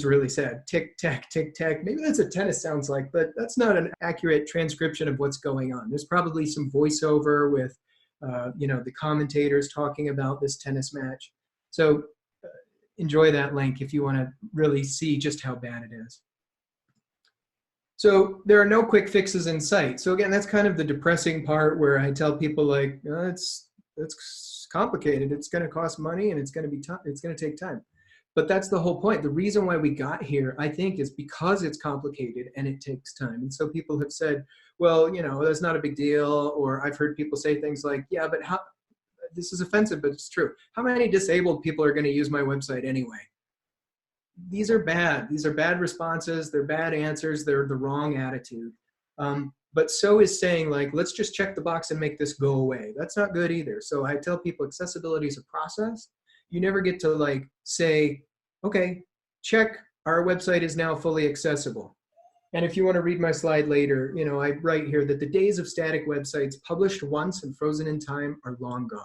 really sad. Tick, tack, tick, tack. Maybe that's what tennis sounds like, but that's not an accurate transcription of what's going on. There's probably some voiceover with, the commentators talking about this tennis match. So enjoy that link if you want to really see just how bad it is. So there are no quick fixes in sight. So again, that's kind of the depressing part where I tell people like, it's complicated. It's going to cost money and it's going to be it's going to take time. But that's the whole point. The reason why we got here, I think, is because it's complicated and it takes time. And so people have said, well, that's not a big deal. Or I've heard people say things like, yeah, but how, this is offensive, but it's true. How many disabled people are going to use my website anyway? These are bad. These are bad responses. They're bad answers. They're the wrong attitude. But so is saying like, let's just check the box and make this go away. That's not good either. So I tell people accessibility is a process. You never get to like say, okay, check, our website is now fully accessible. And if you want to read my slide later, I write here that the days of static websites published once and frozen in time are long gone.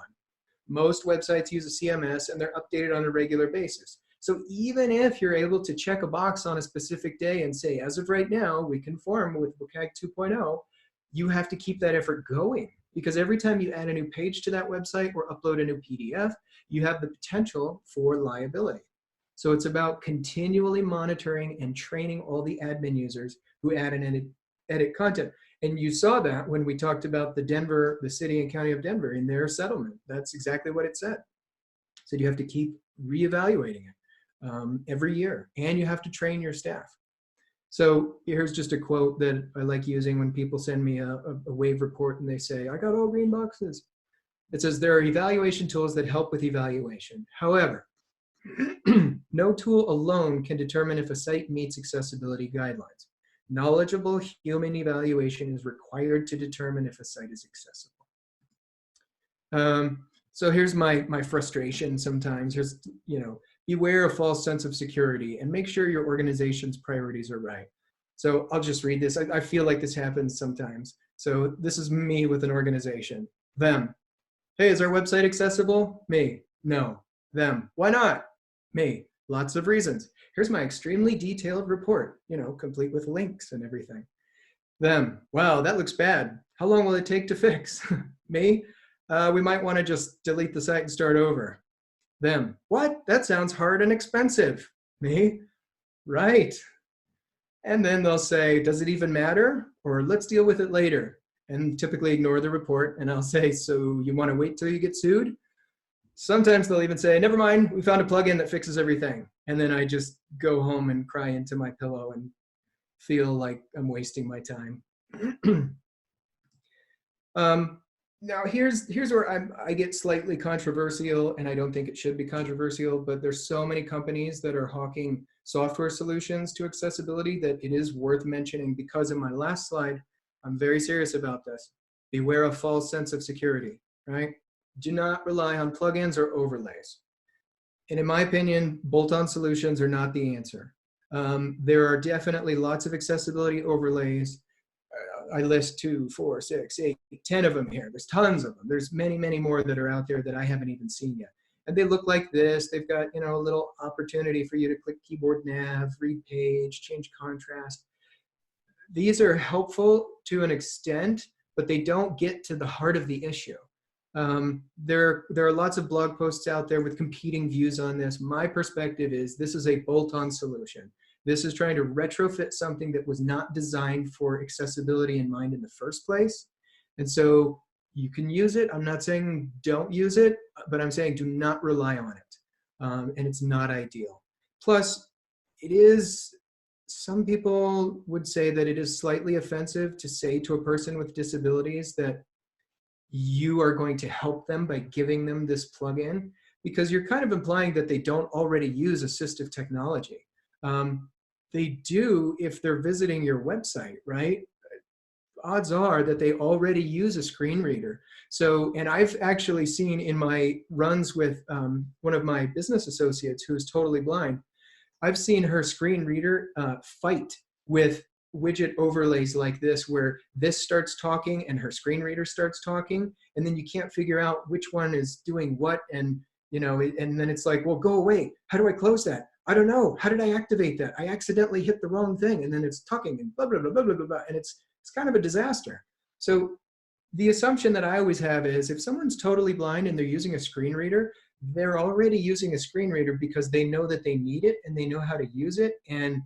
Most websites use a CMS and they're updated on a regular basis. So even if you're able to check a box on a specific day and say, as of right now, we conform with WCAG 2.0, you have to keep that effort going. Because every time you add a new page to that website or upload a new PDF, you have the potential for liability. So it's about continually monitoring and training all the admin users who add and edit content. And you saw that when we talked about the city and county of Denver in their settlement. That's exactly what it said. So you have to keep reevaluating it every year, and you have to train your staff. So here's just a quote that I like using when people send me a wave report and they say, I got all green boxes. It says, there are evaluation tools that help with evaluation. However, no tool alone can determine if a site meets accessibility guidelines. Knowledgeable human evaluation is required to determine if a site is accessible. So here's my frustration sometimes. Here's, beware a false sense of security and make sure your organization's priorities are right. So I'll just read this. I feel like this happens sometimes. So this is me with an organization. Them. Hey, is our website accessible? Me. No. Them. Why not? Me. Lots of reasons. Here's my extremely detailed report, complete with links and everything. Them. Wow, that looks bad. How long will it take to fix? Me. We might want to just delete the site and start over. Them. What? That sounds hard and expensive. Me. Right. And then they'll say, does it even matter? Or let's deal with it later. And typically ignore the report. And I'll say, so you want to wait till you get sued? Sometimes they'll even say, never mind, we found a plugin that fixes everything. And then I just go home and cry into my pillow and feel like I'm wasting my time. Now here's where I get slightly controversial, and I don't think it should be controversial, but there's so many companies that are hawking software solutions to accessibility that it is worth mentioning, because in my last slide, I'm very serious about this. Beware a false sense of security, right? Do not rely on plugins or overlays. And in my opinion, bolt-on solutions are not the answer. There are definitely lots of accessibility overlays. I list 2, 4, 6, 8, 10 of them here. There's tons of them. There's many, many more that are out there that I haven't even seen yet. And they look like this. They've got, a little opportunity for you to click keyboard nav, read page, change contrast. These are helpful to an extent, but they don't get to the heart of the issue. There are lots of blog posts out there with competing views on this. My perspective is this is a bolt-on solution. This is trying to retrofit something that was not designed for accessibility in mind in the first place. And so you can use it. I'm not saying don't use it, but I'm saying do not rely on it. And it's not ideal. Plus, some people would say that it is slightly offensive to say to a person with disabilities that you are going to help them by giving them this plugin, because you're kind of implying that they don't already use assistive technology. They do if they're visiting your website, right? Odds are that they already use a screen reader. So, and I've actually seen in my runs with one of my business associates who is totally blind, I've seen her screen reader fight with widget overlays like this, where this starts talking and her screen reader starts talking, and then you can't figure out which one is doing what, and and then it's like, well, go away. How do I close that? I don't know. How did I activate that? I accidentally hit the wrong thing, and then it's talking and blah blah blah blah blah blah, and it's kind of a disaster. So the assumption that I always have is if someone's totally blind and they're using a screen reader, they're already using a screen reader because they know that they need it and they know how to use it, and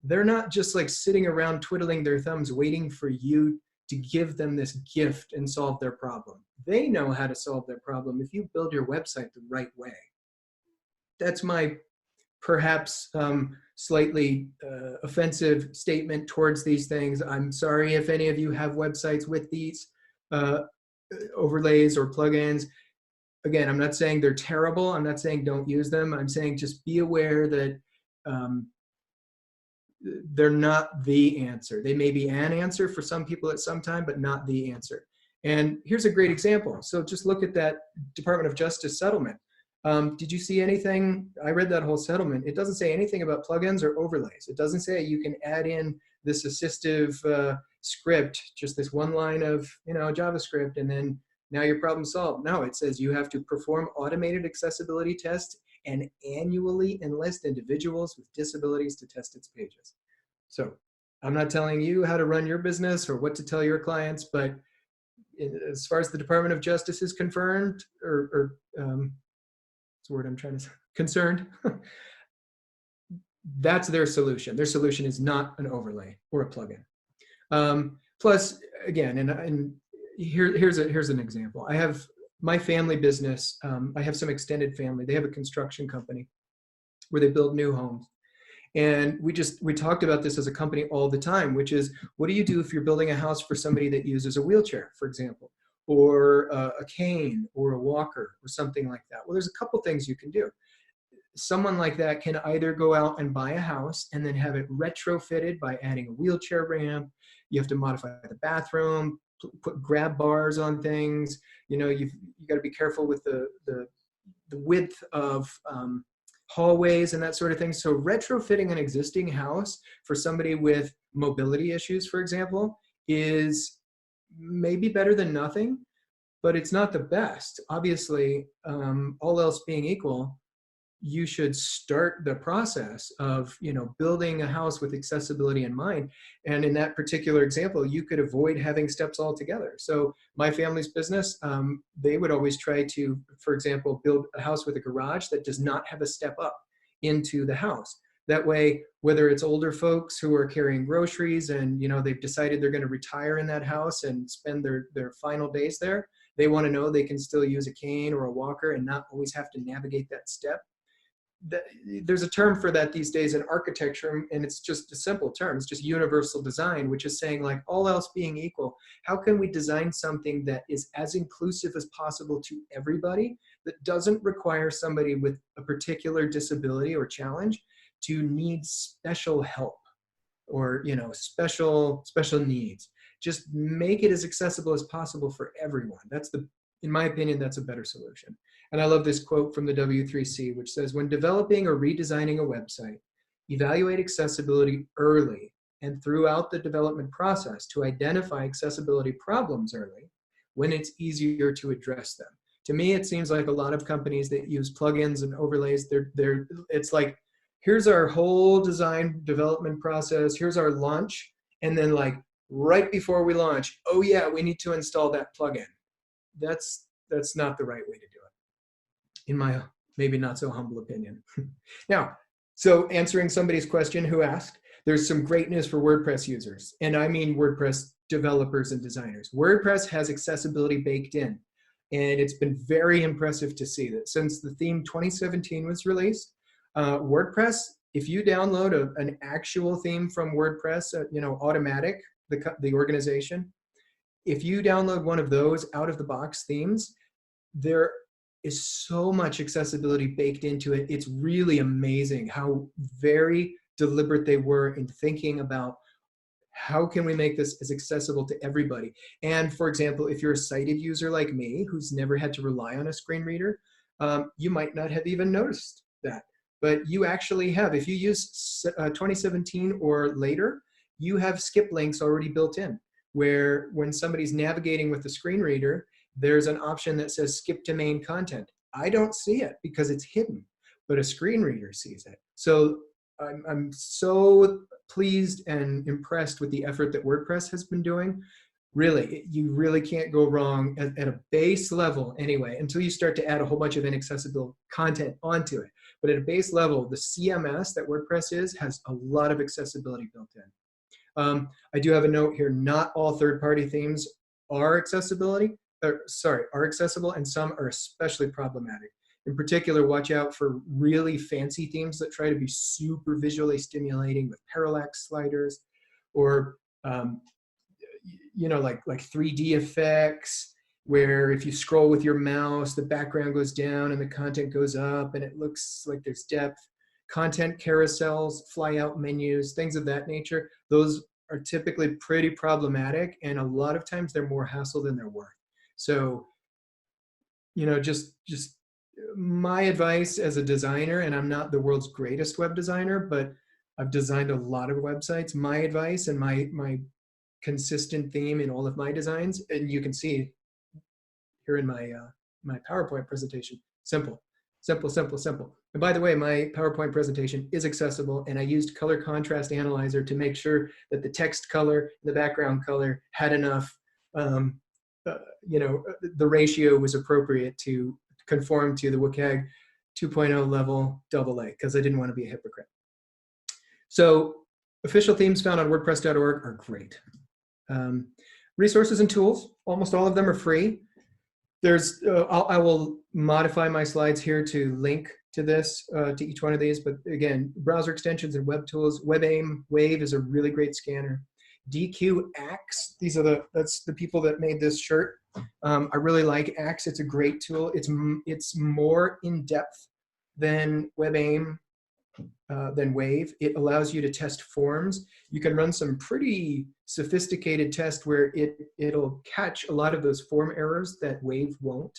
they're not just like sitting around twiddling their thumbs waiting for you to give them this gift and solve their problem. They know how to solve their problem if you build your website the right way. That's my perhaps slightly offensive statement towards these things. I'm sorry if any of you have websites with these overlays or plugins. Again, I'm not saying they're terrible. I'm not saying don't use them. I'm saying just be aware that they're not the answer. They may be an answer for some people at some time, but not the answer. And here's a great example. So just look at that Department of Justice settlement. Did you see anything? I read that whole settlement. It doesn't say anything about plugins or overlays. It doesn't say you can add in this assistive script, just this one line of JavaScript, and then now your problem solved. No, it says you have to perform automated accessibility tests and annually enlist individuals with disabilities to test its pages. So I'm not telling you how to run your business or what to tell your clients, but as far as the Department of Justice is concerned, what's the word I'm trying to say? Concerned, that's their solution. Their solution is not an overlay or a plugin. Plus, again, and here's an example. I have my family business. I have some extended family. They have a construction company where they build new homes. And we talked about this as a company all the time, which is, what do you do if you're building a house for somebody that uses a wheelchair, for example, or a cane or a walker or something like that? Well, there's a couple things you can do. Someone like that can either go out and buy a house and then have it retrofitted by adding a wheelchair ramp. You have to modify the bathroom, put grab bars on things. You've got to be careful with the width of hallways and that sort of thing. So retrofitting an existing house for somebody with mobility issues, for example, is maybe better than nothing, but it's not the best. Obviously, all else being equal, you should start the process of building a house with accessibility in mind. And in that particular example, you could avoid having steps altogether. So my family's business, they would always try to, for example, build a house with a garage that does not have a step up into the house. That way, whether it's older folks who are carrying groceries and they've decided they're going to retire in that house and spend their final days there, they want to know they can still use a cane or a walker and not always have to navigate that step. There's a term for that these days in architecture, and it's just a simple term. It's just universal design, which is saying, like, all else being equal, how can we design something that is as inclusive as possible to everybody, that doesn't require somebody with a particular disability or challenge to need special help or special needs? Just make it as accessible as possible for everyone. In my opinion, that's a better solution. And I love this quote from the W3C, which says, when developing or redesigning a website, evaluate accessibility early and throughout the development process to identify accessibility problems early when it's easier to address them. To me, it seems like a lot of companies that use plugins and overlays, it's like, here's our whole design development process, here's our launch, and then like right before we launch, oh yeah, we need to install that plugin. That's not the right way to do it, in my maybe not so humble opinion. Now, so answering somebody's question who asked, there's some great news for WordPress users. And I mean WordPress developers and designers. WordPress has accessibility baked in. And it's been very impressive to see that since the theme 2017 was released, WordPress, if you download an actual theme from WordPress, Automatic, the organization, if you download one of those out-of-the-box themes, there is so much accessibility baked into it. It's really amazing how very deliberate they were in thinking about how can we make this as accessible to everybody. And for example, if you're a sighted user like me, who's never had to rely on a screen reader, you might not have even noticed that. But you actually have, if you use 2017 or later, you have skip links already built in, where when somebody's navigating with the screen reader, there's an option that says skip to main content. I don't see it because it's hidden, but a screen reader sees it. So I'm so pleased and impressed with the effort that WordPress has been doing. Really, you really can't go wrong at a base level anyway, until you start to add a whole bunch of inaccessible content onto it. But at a base level, the CMS that WordPress has a lot of accessibility built in. I do have a note here. Not all third-party themes are accessible, and some are especially problematic. In particular, watch out for really fancy themes that try to be super visually stimulating with parallax sliders, or like 3D effects, where if you scroll with your mouse, the background goes down and the content goes up, and it looks like there's depth. Content carousels, fly out menus, things of that nature. Those are typically pretty problematic, and a lot of times they're more hassle than they're worth. So, just my advice as a designer, and I'm not the world's greatest web designer, but I've designed a lot of websites. My advice and my consistent theme in all of my designs, and you can see here in my my PowerPoint presentation, simple. Simple, simple, simple. And by the way, my PowerPoint presentation is accessible, and I used Color Contrast Analyzer to make sure that the text color and the background color had enough, the ratio was appropriate to conform to the WCAG 2.0 level AA, because I didn't want to be a hypocrite. So official themes found on WordPress.org are great. Resources and tools, almost all of them are free. I will modify my slides here to link to this, to each one of these, but again, browser extensions and web tools. WebAIM Wave is a really great scanner. DQ Axe, that's the people that made this shirt. I really like Axe. It's a great tool. It's more in depth than WebAIM, than Wave. It allows you to test forms. You can run some pretty sophisticated tests where it'll catch a lot of those form errors that Wave won't.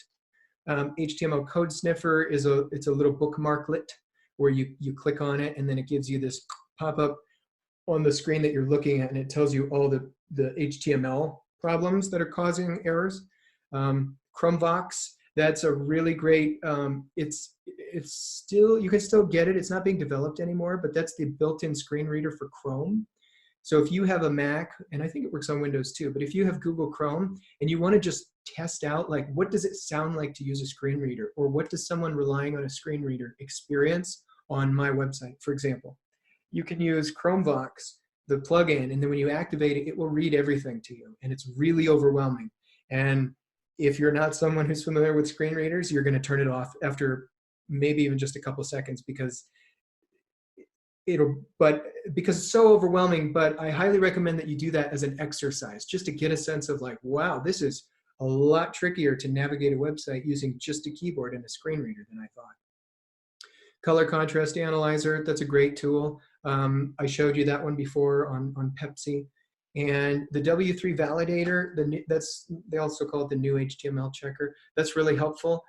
HTML Code Sniffer it's a little bookmarklet where you click on it, and then it gives you this pop-up on the screen that you're looking at, and it tells you all the HTML problems that are causing errors. Chromevox, that's a really great, it's still, you can still get it. It's not being developed anymore, but that's the built-in screen reader for Chrome. So if you have a Mac, and I think it works on Windows too, but if you have Google Chrome and you want to just test out, like, what does it sound like to use a screen reader, or what does someone relying on a screen reader experience on my website, for example, you can use Chromevox, the plugin, and then when you activate it, it will read everything to you, and it's really overwhelming. And if you're not someone who's familiar with screen readers, you're going to turn it off after maybe even just a couple seconds, because it's so overwhelming. But I highly recommend that you do that as an exercise, just to get a sense of like, wow, this is a lot trickier to navigate a website using just a keyboard and a screen reader than I thought. Color Contrast Analyzer, that's a great tool. I showed you that one before on Pepsi. And the W3 validator, they also call it the new HTML checker. That's really helpful.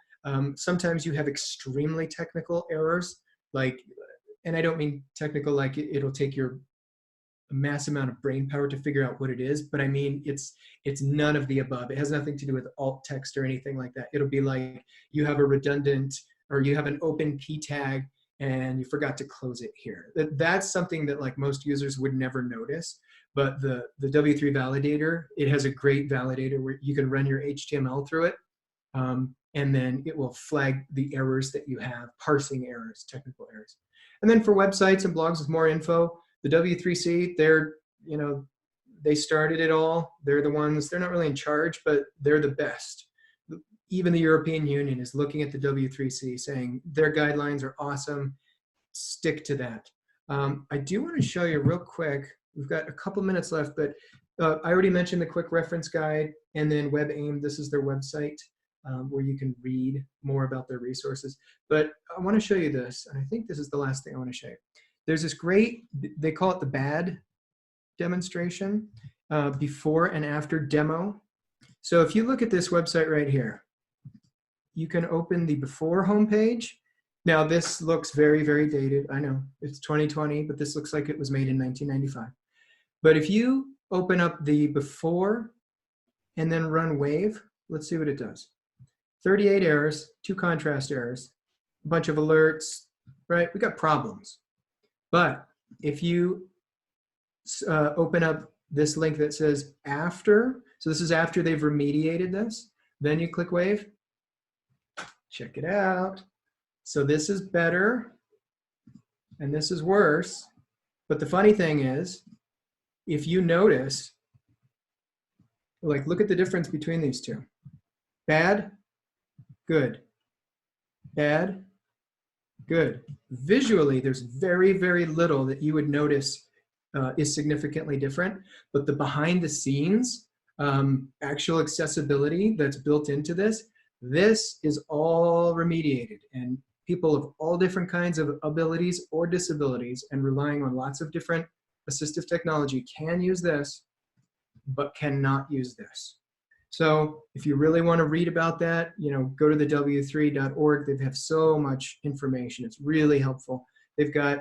Sometimes you have extremely technical errors, and I don't mean technical like it'll take a mass amount of brain power to figure out what it is, but I mean it's none of the above. It has nothing to do with alt text or anything like that. It'll be like you have a redundant, or you have an open p tag and you forgot to close it here. That's something that like most users would never notice. But the W3 validator, it has a great validator where you can run your HTML through it, and then it will flag the errors that you have, parsing errors, technical errors. And then for websites and blogs with more info, the W3C, they started it all. They're the ones, they're not really in charge, but they're the best. Even the European Union is looking at the W3C saying their guidelines are awesome, stick to that. I do want to show you real quick, we've got a couple minutes left, but I already mentioned the quick reference guide, and then WebAIM, this is their website where you can read more about their resources. But I want to show you this, and I think this is the last thing I want to show you. There's this great, they call it the BAD demonstration, before and after demo. So if you look at this website right here, you can open the before homepage. Now this looks very, very dated. I know it's 2020, but this looks like it was made in 1995. But if you open up the before and then run Wave, let's see what it does. 38 errors, 2 contrast errors, a bunch of alerts, right? We got problems. But if you open up this link that says after, So this is after they've remediated this. Then you click Wave. Check it out. So this is better and this is worse. But the funny thing is, if you notice, like, look at the difference between these two. Bad, good. Bad, good. Visually, there's very, very little that you would notice is significantly different, but the behind the scenes, actual accessibility that's built into this is all remediated, and people of all different kinds of abilities or disabilities and relying on lots of different assistive technology can use this, but cannot use this. So if you really want to read about that, go to the w3.org. They have so much information. It's really helpful. They've got,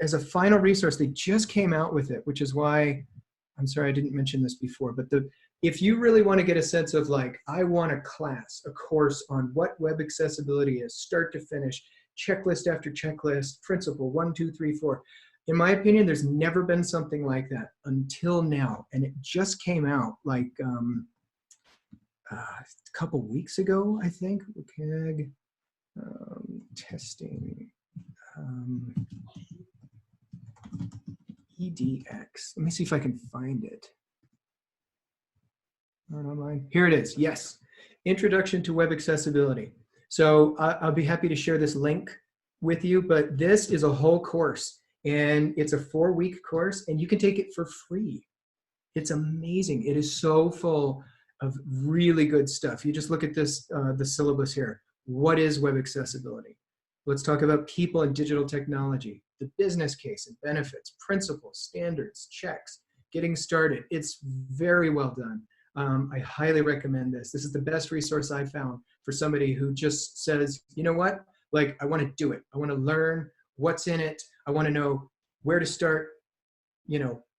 as a final resource, they just came out with it, which is why, I'm sorry I didn't mention this before, but if you really want to get a sense of, like, I want a class, a course on what web accessibility is, start to finish, checklist after checklist, principle 1, 2, 3, 4. In my opinion, there's never been something like that until now. And it just came out like a couple weeks ago, I think. WCAG testing. EDX. Let me see if I can find it. Not online. Here it is. Yes. Introduction to Web Accessibility. So I'll be happy to share this link with you, but this is a whole course, and it's a 4-week course, and you can take it for free. It's amazing. It is so full of really good stuff. You just look at this, the syllabus here. What is web accessibility? Let's talk about people and digital technology, the business case and benefits, principles, standards, checks, getting started. It's very well done. I highly recommend this. This is the best resource I found for somebody who just says, you know what, like, I want to do it. I want to learn what's in it. I want to know where to start,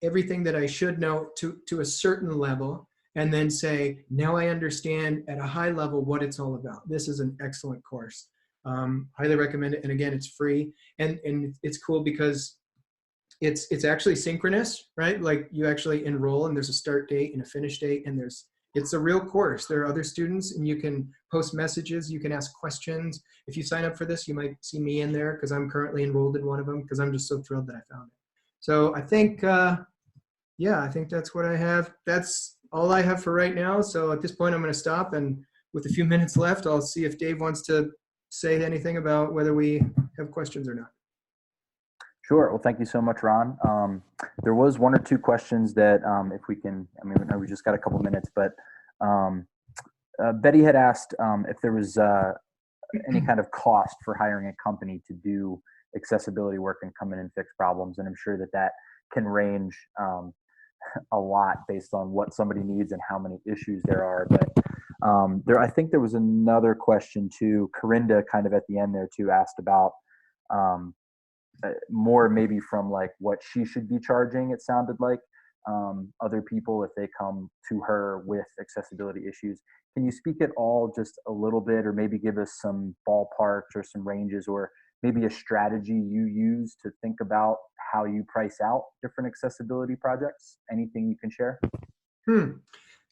everything that I should know to a certain level, and then say, now I understand at a high level what it's all about. This is an excellent course. Highly recommend it. And again, it's free. And it's cool because it's actually synchronous, right? Like, you actually enroll and there's a start date and a finish date, and it's a real course. There are other students and you can post messages, you can ask questions. If you sign up for this, you might see me in there because I'm currently enrolled in one of them because I'm just so thrilled that I found it. So I think, I think that's what I have. That's all I have for right now. So at this point, I'm going to stop, and with a few minutes left, I'll see if Dave wants to say anything about whether we have questions or not. Sure. Well, thank you so much, Ron. There was 1 or 2 questions that, if we can, I know we just got a couple minutes, but Betty had asked if there was any kind of cost for hiring a company to do accessibility work and come in and fix problems. And I'm sure that can range a lot based on what somebody needs and how many issues there are. But I think there was another question too. Corinda kind of at the end there too asked about more maybe from like what she should be charging. It sounded like other people if they come to her with accessibility issues. Can you speak at all just a little bit, or maybe give us some ballparks or some ranges, or maybe a strategy you use to think about how you price out different accessibility projects? Anything you can share?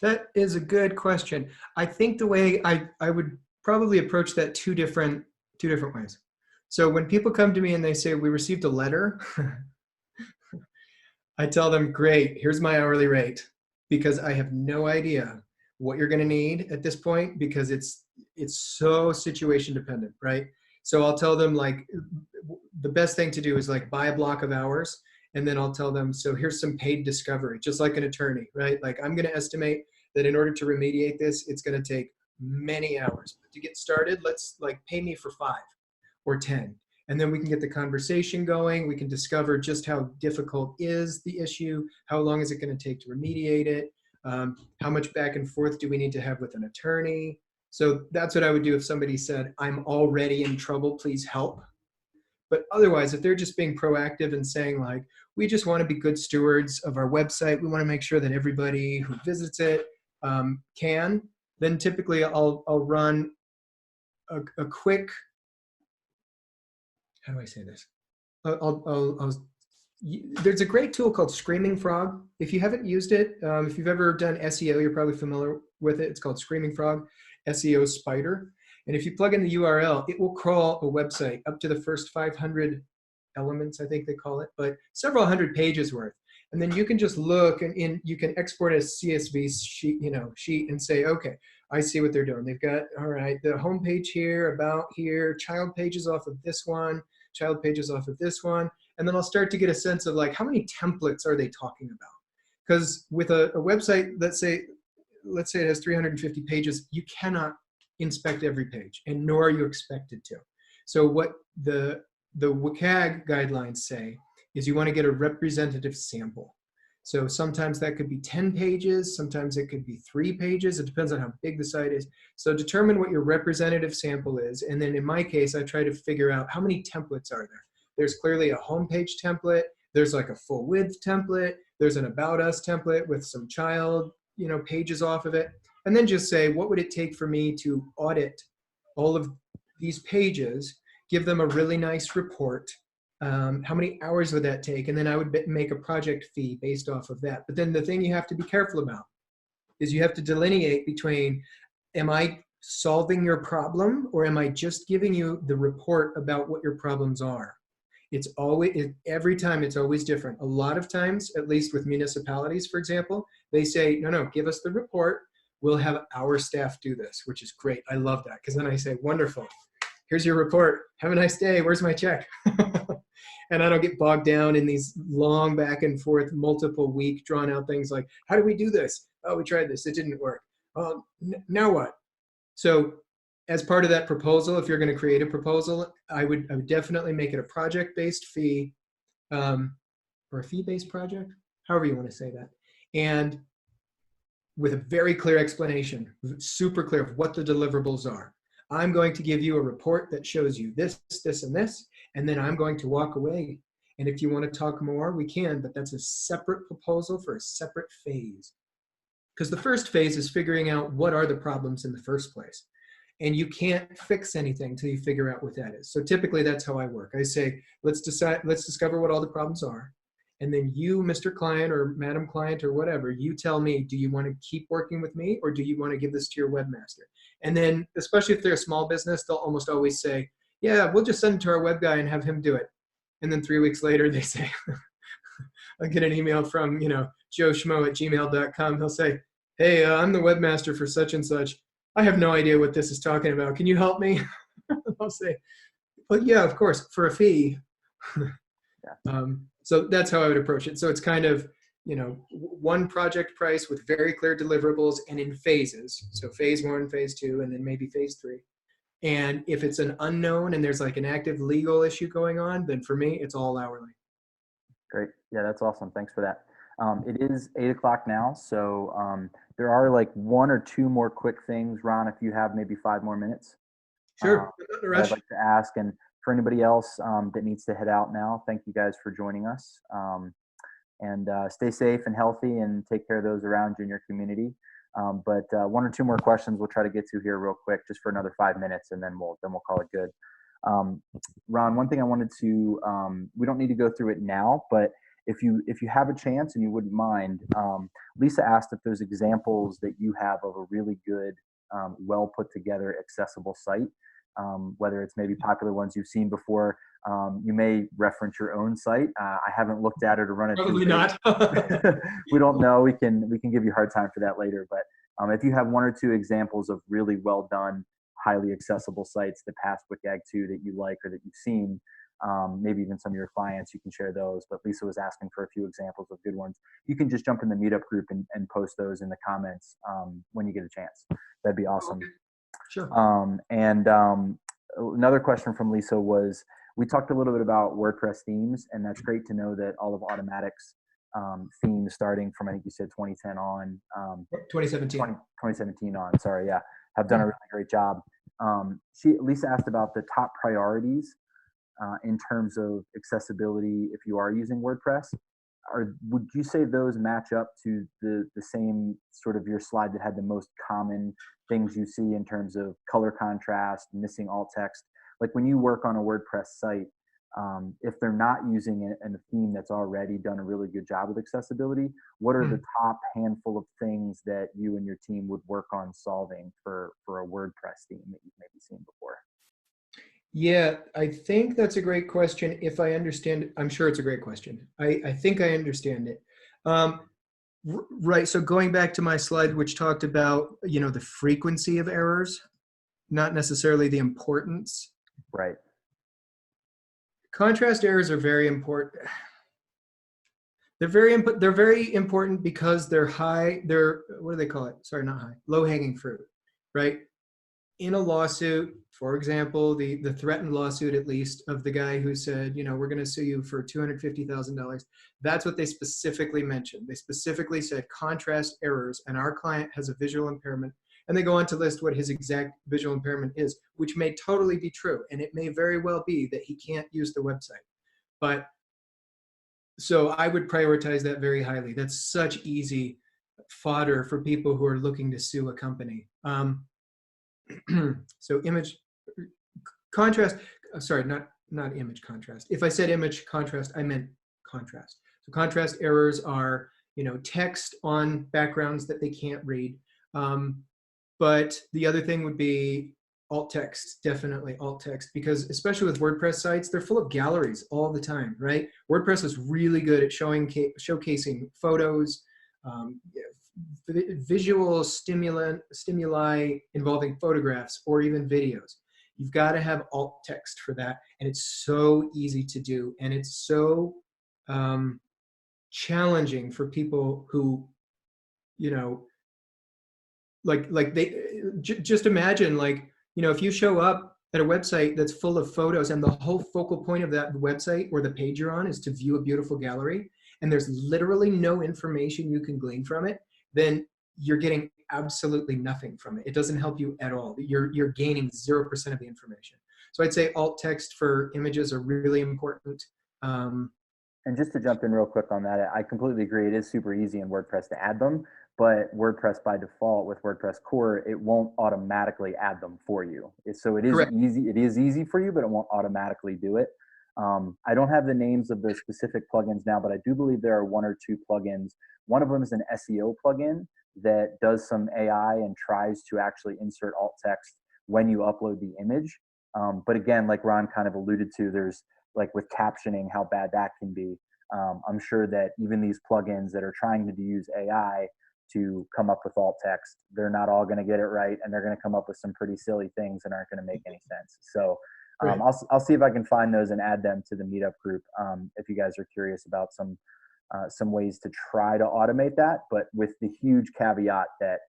That is a good question. I think the way I would probably approach that two different ways. So when people come to me and they say, we received a letter, I tell them, great, here's my hourly rate, because I have no idea what you're going to need at this point, because it's so situation dependent, right? So I'll tell them, like, the best thing to do is like buy a block of hours, and then I'll tell them, so here's some paid discovery, just like an attorney, right? Like, I'm going to estimate that in order to remediate this, it's going to take many hours. But to get started, let's like pay me for 5 or 10. And then we can get the conversation going. We can discover just how difficult is the issue, how long is it going to take to remediate it, how much back and forth do we need to have with an attorney. So that's what I would do if somebody said, I'm already in trouble, please help. But otherwise, if they're just being proactive and saying, like, we just want to be good stewards of our website, we want to make sure that everybody who visits it can, then typically I'll run a quick, how do I say this? I'll there's a great tool called Screaming Frog. If you haven't used it, if you've ever done SEO, you're probably familiar with it. It's called Screaming Frog, SEO Spider. And if you plug in the URL, it will crawl a website up to the first 500 elements, I think they call it, but several hundred pages worth. And then you can just look and you can export a CSV sheet and say, okay, I see what they're doing. They've got, all right, the home page here, about here, child pages off of this one, child pages off of this one. And then I'll start to get a sense of like, how many templates are they talking about? Because with a website, let's say it has 350 pages, you cannot inspect every page, and nor are you expected to. So what the WCAG guidelines say is you want to get a representative sample. So sometimes that could be 10 pages, sometimes it could be 3 pages. It depends on how big the site is. So determine what your representative sample is. And then in my case, I try to figure out how many templates are there. There's clearly a homepage template. There's like a full width template. There's an about us template with some child, pages off of it. And then just say, what would it take for me to audit all of these pages, give them a really nice report? How many hours would that take? And then I would make a project fee based off of that. But then the thing you have to be careful about is you have to delineate between, am I solving your problem, or am I just giving you the report about what your problems are? It's always, every time it's always different. A lot of times, at least with municipalities, for example, they say, no, give us the report. We'll have our staff do this, which is great. I love that, because then I say, wonderful. Here's your report. Have a nice day. Where's my check? And I don't get bogged down in these long back and forth, multiple week drawn out things like, how do we do this? Oh, we tried this. It didn't work. Now what? So as part of that proposal, if you're going to create a proposal, I would definitely make it a project-based fee, or a fee-based project, however you want to say that. And with a very clear explanation, super clear of what the deliverables are. I'm going to give you a report that shows you this, this, and this, and then I'm going to walk away. And if you want to talk more, we can, but that's a separate proposal for a separate phase. Because the first phase is figuring out what are the problems in the first place. And you can't fix anything until you figure out what that is. So typically that's how I work. I say, let's discover what all the problems are. And then you, Mr. Client or Madam Client or whatever, you tell me, do you want to keep working with me, or do you want to give this to your webmaster? And then, especially if they're a small business, they'll almost always say, yeah, we'll just send it to our web guy and have him do it. And then 3 weeks later, they say, I get an email from, joeschmo@gmail.com. He'll say, hey, I'm the webmaster for such and such. I have no idea what this is talking about. Can you help me? I'll say, well, yeah, of course, for a fee. So that's how I would approach it. So it's kind of, one project price with very clear deliverables and in phases. So phase 1, phase 2, and then maybe phase 3. And if it's an unknown and there's like an active legal issue going on, then for me, it's all hourly. Great. Yeah, that's awesome. Thanks for that. It is 8 o'clock now, so there are like 1 or 2 more quick things, Ron, if you have maybe 5 more minutes. Sure. I'd like to ask, and for anybody else that needs to head out now, thank you guys for joining us. And stay safe and healthy, and take care of those around you in your community. But 1 or 2 more questions we'll try to get to here real quick, just for another 5 minutes, and then we'll call it good. Ron, one thing I wanted to, we don't need to go through it now, but if you have a chance and you wouldn't mind, Lisa asked if there's examples that you have of a really good, well put together, accessible site, whether it's maybe popular ones you've seen before. You may reference your own site. I haven't looked at it or run it. Probably not. We don't know. We can give you a hard time for that later. But if you have 1 or 2 examples of really well done, highly accessible sites that pass WCAG 2 that you like or that you've seen, maybe even some of your clients, you can share those. But Lisa was asking for a few examples of good ones. You can just jump in the meetup group and post those in the comments when you get a chance. That'd be awesome. Okay. Sure. Another question from Lisa was, we talked a little bit about WordPress themes, and that's great to know that all of Automattic's themes, starting from, I think you said 2010 on, 2017 on, sorry, yeah, have done a really great job. Lisa asked about the top priorities in terms of accessibility if you are using WordPress. Or would you say those match up to the same sort of your slide that had the most common things you see in terms of color contrast, missing alt text? Like when you work on a WordPress site, if they're not using it in a theme that's already done a really good job with accessibility, what are the Hmm. top handful of things that you and your team would work on solving for a WordPress theme that you've maybe seen before? Yeah, I think that's a great question. If I understand it, I'm sure it's a great question. I think I understand it. Um, right. So going back to my slide, which talked about, the frequency of errors, not necessarily the importance. Right. Contrast errors are very important. They're very important because they're high. They're, what do they call it? Sorry, not high. Low hanging fruit, right? In a lawsuit, for example, the threatened lawsuit, at least, of the guy who said, we're going to sue you for $250,000. That's what they specifically mentioned. They specifically said contrast errors, and our client has a visual impairment. And they go on to list what his exact visual impairment is, which may totally be true. And it may very well be that he can't use the website. But so I would prioritize that very highly. That's such easy fodder for people who are looking to sue a company. So image contrast, sorry, not image contrast. If I said image contrast, I meant contrast. So contrast errors are, text on backgrounds that they can't read. But the other thing would be alt text, definitely alt text, because especially with WordPress sites, they're full of galleries all the time, right? WordPress is really good at showcasing photos, visual stimuli involving photographs or even videos. You've got to have alt text for that, and it's so easy to do, and it's so challenging for people who, you know, like they just imagine, like, if you show up at a website that's full of photos and the whole focal point of that website or the page you're on is to view a beautiful gallery, and there's literally no information you can glean from it, then you're getting absolutely nothing from it. It doesn't help you at all. You're gaining 0% of the information. So I'd say alt text for images are really important. Um, And just to jump in real quick on that, I completely agree. It is super easy in WordPress to add them, but WordPress by default with WordPress core, it won't automatically add them for you. So it is Correct. easy. It is easy for you, but it won't automatically do it. I don't have the names of the specific plugins now, but I do believe there are one or two plugins. One of them is an SEO plugin that does some AI and tries to actually insert alt text when you upload the image. But again, like Ron kind of alluded to, there's like with captioning, how bad that can be. I'm sure that even these plugins that are trying to use AI to come up with alt text, they're not all going to get it right, and they're going to come up with some pretty silly things that aren't going to make any sense. So Right. I'll see if I can find those and add them to the meetup group if you guys are curious about some ways to try to automate that, but with the huge caveat that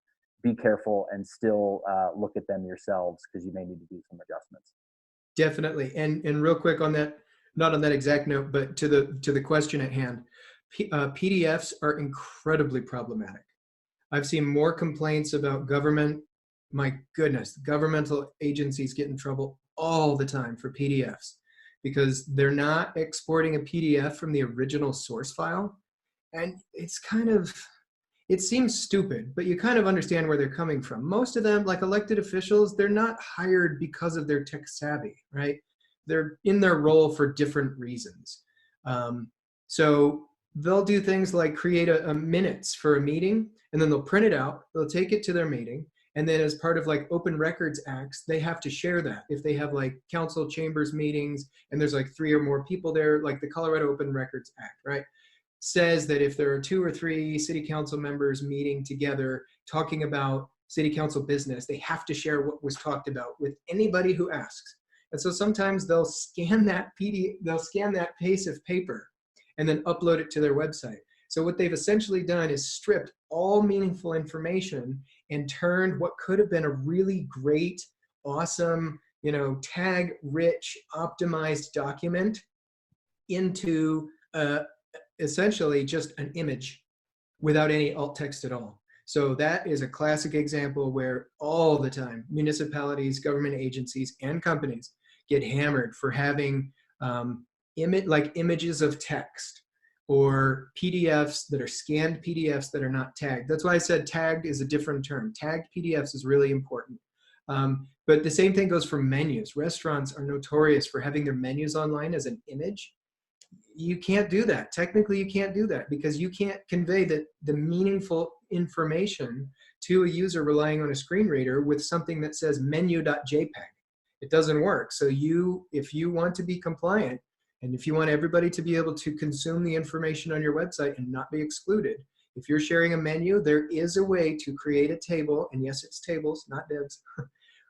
be careful and still look at them yourselves because you may need to do some adjustments. Definitely. And real quick on that, not on that exact note, but to the question at hand, PDFs are incredibly problematic. I've seen more complaints about government. My goodness, governmental agencies get in trouble all the time for PDFs because they're not exporting a PDF from the original source file. And it seems stupid, but you kind of understand where they're coming from. Most of them, like elected officials, they're not hired because of their tech savvy, right? They're in their role for different reasons. Um, so they'll do things like create a minutes for a meeting, and then they'll print it out, they'll take it to their meeting, and then as part of like open records acts, they have to share that. If they have like council chambers meetings and there's like 3 or more people there, like the Colorado Open Records Act, right, says that if there are 2 or 3 city council members meeting together talking about city council business, they have to share what was talked about with anybody who asks. And so sometimes they'll scan that piece of paper and then upload it to their website. So what they've essentially done is stripped all meaningful information and turned what could have been a really great, awesome, tag rich, optimized document into essentially just an image without any alt text at all. So that is a classic example where all the time municipalities, government agencies, and companies get hammered for having images of text or PDFs that are scanned PDFs that are not tagged. That's why I said tagged is a different term. Tagged PDFs is really important But the same thing goes for menus. Restaurants are notorious for having their menus online as an image. You can't do that. Technically, you can't do that because you can't convey the meaningful information to a user relying on a screen reader with something that says menu.jpg. It doesn't work. So if you want to be compliant, and if you want everybody to be able to consume the information on your website and not be excluded, if you're sharing a menu, there is a way to create a table, and yes, it's tables, not divs,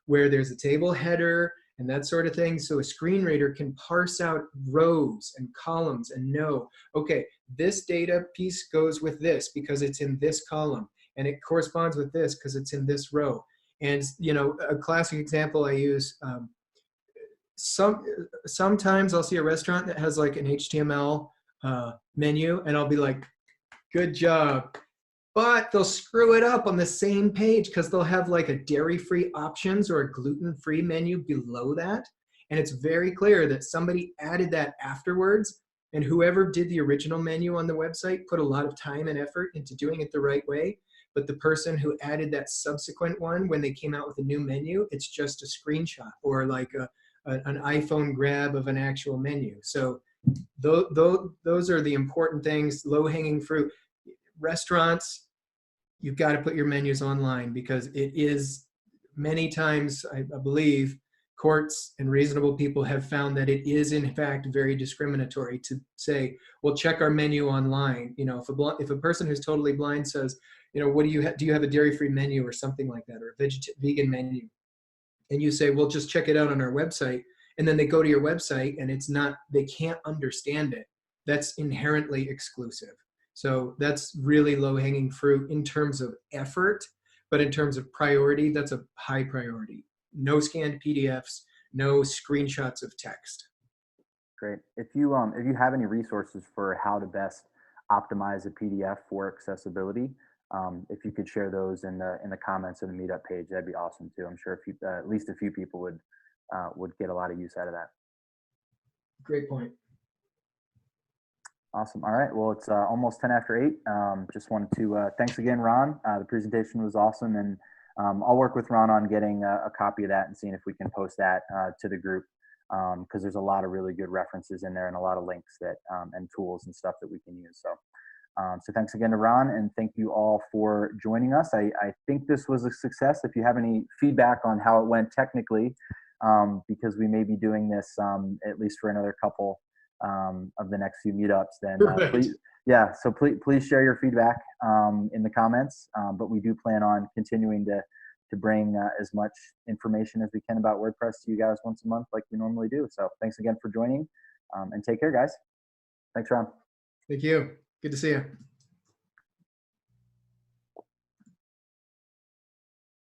where there's a table header and that sort of thing. So a screen reader can parse out rows and columns and know, okay, this data piece goes with this because it's in this column, and it corresponds with this because it's in this row. And a classic example I use, sometimes I'll see a restaurant that has like an HTML menu, and I'll be like, good job. But they'll screw it up on the same page because they'll have like a dairy-free options or a gluten-free menu below that. And it's very clear that somebody added that afterwards, and whoever did the original menu on the website put a lot of time and effort into doing it the right way. But the person who added that subsequent one, when they came out with a new menu, it's just a screenshot or like an iPhone grab of an actual menu. So those are the important things, low-hanging fruit. Restaurants, you've got to put your menus online because it is many times, I believe, courts and reasonable people have found that it is in fact very discriminatory to say, well, check our menu online. If a person who's totally blind says, what do you have a dairy-free menu or something like that, or a vegan menu? And you say, well, just check it out on our website. And then they go to your website and they can't understand it. That's inherently exclusive. So that's really low-hanging fruit in terms of effort, but in terms of priority, that's a high priority. No scanned PDFs, no screenshots of text. Great. If you have any resources for how to best optimize a PDF for accessibility, if you could share those in the comments of the meetup page, that'd be awesome too. I'm sure at least a few people would get a lot of use out of that. Great point. Awesome. All right. Well, it's almost 10 after 8. Just wanted to thanks again, Ron. The presentation was awesome, and I'll work with Ron on getting a copy of that and seeing if we can post that to the group, because there's a lot of really good references in there and a lot of links that and tools and stuff that we can use. So thanks again to Ron, and thank you all for joining us. I think this was a success. If you have any feedback on how it went technically, because we may be doing this at least for another couple of the next few meetups, then please share your feedback in the comments. But we do plan on continuing to bring as much information as we can about WordPress to you guys once a month like we normally do. So thanks again for joining, and take care, guys. Thanks, Ron. Thank you. Good to see you.